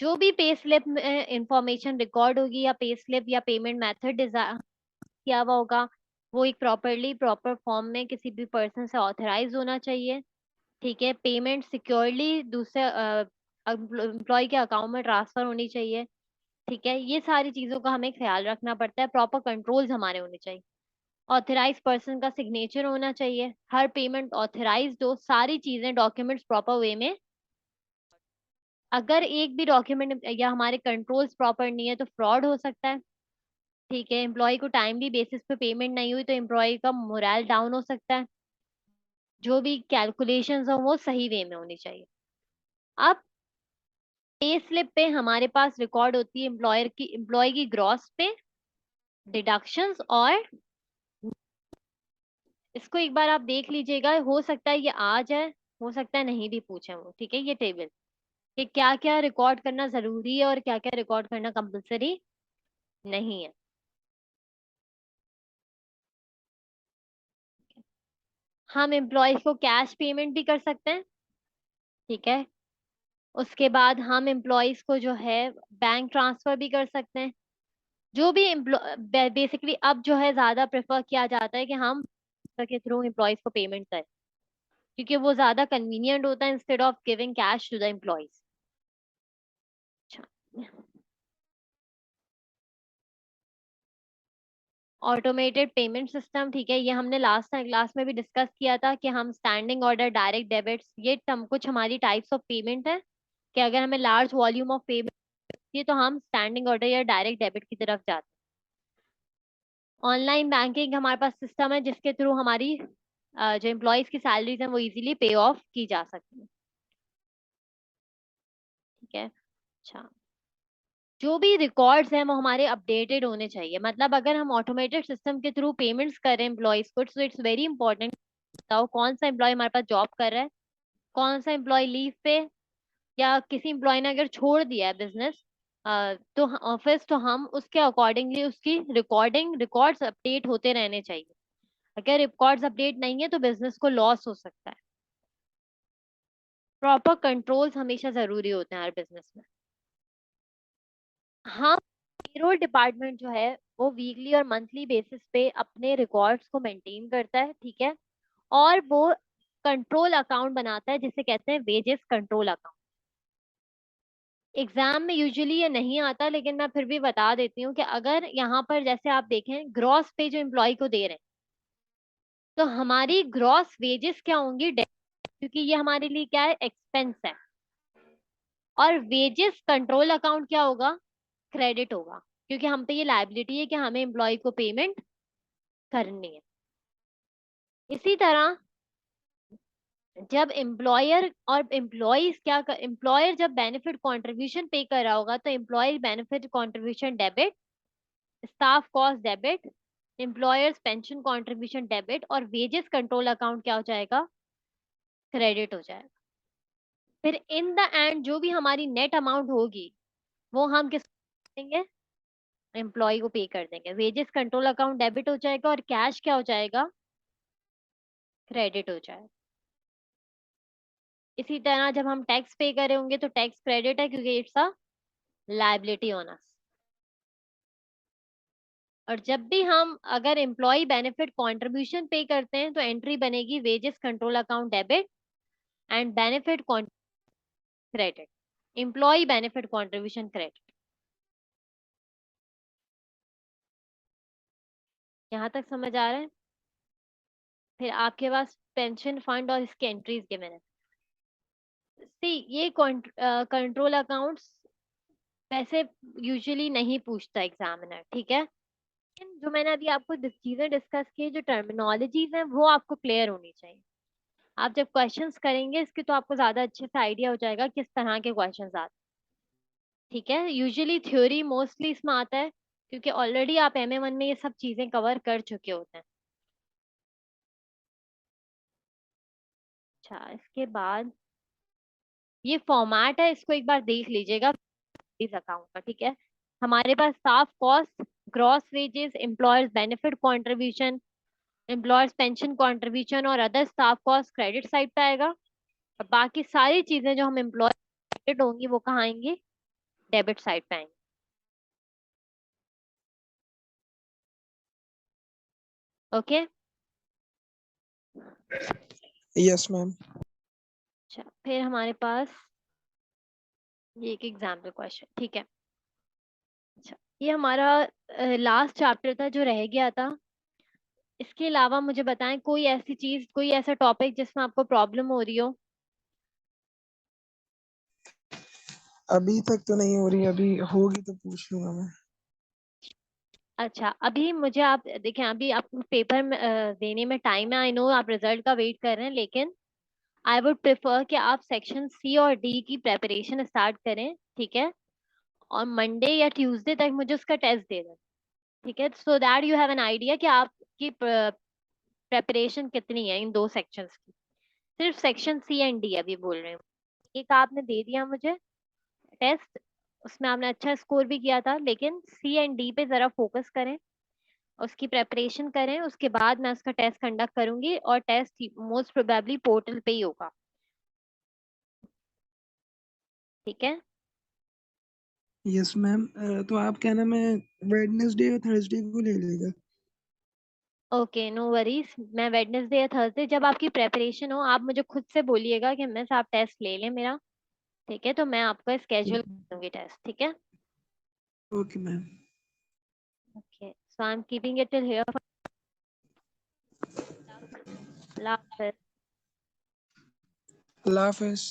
जो भी पे स्लिप में इंफॉर्मेशन रिकॉर्ड होगी या पे स्लिप या पेमेंट मेथड किया हुआ होगा, वो एक प्रॉपर फॉर्म में किसी भी पर्सन से ऑथराइज होना चाहिए। ठीक है। पेमेंट सिक्योरली दूसरे एम्प्लॉय के अकाउंट में ट्रांसफर होनी चाहिए। ठीक है। ये सारी चीजों का हमें ख्याल रखना पड़ता है, प्रॉपर कंट्रोल्स हमारे होने चाहिए। ऑथराइज पर्सन का सिग्नेचर होना चाहिए, हर पेमेंट ऑथराइज्ड हो, सारी चीजें डॉक्यूमेंट्स प्रॉपर वे में। अगर एक भी डॉक्यूमेंट या हमारे कंट्रोल्स प्रॉपर नहीं है तो फ्रॉड हो सकता है। ठीक है, एम्प्लॉय को टाइमली बेसिस पे पेमेंट नहीं हुई तो एम्प्लॉय का मोरल डाउन हो सकता है। जो भी कैलकुलेशंस हो वो सही वे में होनी चाहिए। अब पे स्लिप पे हमारे पास रिकॉर्ड होती है एम्प्लॉय की ग्रॉस पे, डिडक्शंस और, इसको एक बार आप देख लीजिएगा, हो सकता है ये आ जाए, हो सकता है नहीं भी पूछे वो। ठीक है, ये टेबल कि क्या क्या रिकॉर्ड करना जरूरी है और क्या क्या रिकॉर्ड करना कंपलसरी नहीं है। हम एम्प्लॉयज को कैश पेमेंट भी कर सकते हैं। ठीक है, उसके बाद हम एम्प्लॉयज को जो है बैंक ट्रांसफर भी कर सकते हैं। जो भी बेसिकली अब जो है ज्यादा प्रेफर किया जाता है कि हम के थ्रू एम्प्लॉयज को पेमेंट करें, क्योंकि वो ज्यादा कन्वीनियंट होता है instead of giving cash to the employees. अच्छा, ऑटोमेटेड पेमेंट सिस्टम, ठीक है, ये हमने लास्ट टाइम क्लास में भी डिस्कस किया था कि हम स्टैंडिंग ऑर्डर, डायरेक्ट डेबिट्स, ये कुछ हमारी टाइप्स ऑफ पेमेंट है कि अगर हमें लार्ज वॉल्यूम ऑफ पेमेंट चाहिए तो हम स्टैंडिंग ऑर्डर या डायरेक्ट डेबिट की तरफ जाते हैं। ऑनलाइन बैंकिंग हमारे पास सिस्टम है जिसके थ्रू हमारी जो एम्प्लॉयज की सैलरीज हैं वो इजीली पे ऑफ की जा सकती है। ठीक है, अच्छा, जो भी रिकॉर्ड्स हैं वो हमारे अपडेटेड होने चाहिए। मतलब अगर हम ऑटोमेटेड सिस्टम के थ्रू पेमेंट्स कर रहे हैं एम्प्लॉयज को, तो इट्स वेरी इंपॉर्टेंट बताओ कौन सा एम्प्लॉय हमारे पास जॉब कर रहा है, कौन सा एम्प्लॉय लीव पे, या किसी एम्प्लॉय ने अगर छोड़ दिया है बिजनेस तो ऑफिस, तो हम उसके अकॉर्डिंगली उसकी रिकॉर्ड्स अपडेट होते रहने चाहिए। अगर रिकॉर्ड्स अपडेट नहीं है तो बिजनेस को लॉस हो सकता है। प्रॉपर कंट्रोल्स हमेशा जरूरी होते हैं हर बिजनेस में। हाँ, पेरोल डिपार्टमेंट जो है वो वीकली और मंथली बेसिस पे अपने रिकॉर्ड्स को मेंटेन करता है। ठीक है, और वो कंट्रोल अकाउंट बनाता है जिसे कहते हैं वेजेस कंट्रोल अकाउंट। एग्जाम में यूजुअली ये नहीं आता, लेकिन मैं फिर भी बता देती हूँ कि अगर यहाँ पर जैसे आप देखें ग्रॉस पे जो एम्प्लॉय को दे रहे हैं, तो हमारी ग्रॉस वेजेस क्या होंगी, क्योंकि ये हमारे लिए क्या है, एक्सपेंस है। और वेजेस कंट्रोल अकाउंट क्या होगा, क्रेडिट होगा, क्योंकि हम पे ये लायबिलिटी है कि हमें एम्प्लॉय को पेमेंट करनी है। इसी तरह जब एम्प्लॉयर और एम्प्लॉयज एम्प्लॉयर जब बेनिफिट कंट्रीब्यूशन पे कर रहा होगा तो employee benefit contribution debit, staff cost debit, employer's pension contribution debit, और वेजेस कंट्रोल अकाउंट क्या हो जाएगा, क्रेडिट हो जाएगा। फिर इन द एंड जो भी हमारी नेट अमाउंट होगी वो हम किस देंगे, एम्प्लॉय को पे कर देंगे। वेजेस कंट्रोल अकाउंट डेबिट हो जाएगा और कैश क्या हो जाएगा, क्रेडिट हो जाएगा। इसी तरह जब हम टैक्स पे कर रहे होंगे तो टैक्स क्रेडिट है, क्योंकि it's a liability on us. और जब भी हम अगर एम्प्लॉय बेनिफिट कंट्रीब्यूशन पे करते हैं तो एंट्री बनेगी wages control account debit and benefit credit, employee benefit contribution credit. यहाँ तक समझ आ रहा है? फिर आपके पास पेंशन फंड और इसके एंट्रीज गिवन है। सी ये कंट्रोल अकाउंट्स वैसे यूजुअली नहीं पूछता एग्जामिनर। ठीक है, लेकिन जो मैंने अभी आपको चीजें डिस्कस की, जो टर्मिनोलॉजीज हैं वो आपको क्लियर होनी चाहिए। आप जब क्वेश्चंस करेंगे इसके तो आपको ज्यादा अच्छे से आइडिया हो जाएगा किस तरह के क्वेश्चंस आते हैं। ठीक है, यूजुअली थ्योरी मोस्टली इसमें आता है क्योंकि ऑलरेडी आप MA1 में ये सब चीजें कवर कर चुके होते हैं। अच्छा, इसके बाद ये फॉर्मेट है, इसको एक बार देख लीजिएगा इस अकाउंट का। ठीक है, हमारे पास staff cost, gross wages, employers benefit contribution, employers pension contribution और other staff cost credit side पे आएगा। और बाकी सारी चीजें जो हम एम्प्लॉय होंगी वो कहाँ आएंगी, डेबिट साइड पे आएंगी। Okay, yes ma'am. अच्छा, फिर हमारे पास ये एक एग्जाम्पल क्वेश्चन। ठीक है, अच्छा, ये हमारा लास्ट चैप्टर था जो रह गया था। इसके अलावा मुझे बताएं कोई ऐसी चीज, कोई ऐसा टॉपिक जिसमें आपको प्रॉब्लम हो रही हो। अभी तक तो नहीं हो रही, अभी होगी तो पूछ लूंगा मैं। अच्छा, अभी मुझे आप देखें, अभी आपको पेपर में देने में टाइम है। आई नो आप रिजल्ट का वेट कर रहे हैं, लेकिन आई वुड प्रेफर कि आप सेक्शन सी और डी की प्रेपरेशन स्टार्ट करें, ठीक है। और मंडे या ट्यूसडे तक मुझे उसका टेस्ट दे दें, ठीक है, so that you have an idea कि आपकी प्रेपरेशन कितनी है इन दो सेक्शंस की। सिर्फ सेक्शन सी एंड डी अभी बोल रहे हूँ। एक आपने दे दिया मुझे टेस्ट, उसमें आपने अच्छा स्कोर भी किया था, लेकिन सी एंड डी पे जरा फोकस करें, उसकी प्रेपरेशन करें। उसके बाद मैं उसका टेस्ट कंडक्ट करूंगी, और टेस्ट मोस्ट प्रोबेबली पोर्टल पे ही होगा, ठीक है। Yes ma'am. तो आप क्या नाम है, वेडनेसडे या थर्सडे को ले लेगा? Okay, no worries. मैं वेडनेसडे या थर्सडे, जब आपकी प्रेपरेशन हो, आप मुझे खुद से बोलिएगा कि मिस आप टेस्ट ले लें मेरा, ठीक है, तो मैं आपका स्केड्यूल कर दूंगी टेस्ट, ठीक है। Okay ma'am. Okay, so I am keeping it till here. Allah Hafiz. Allah Hafiz.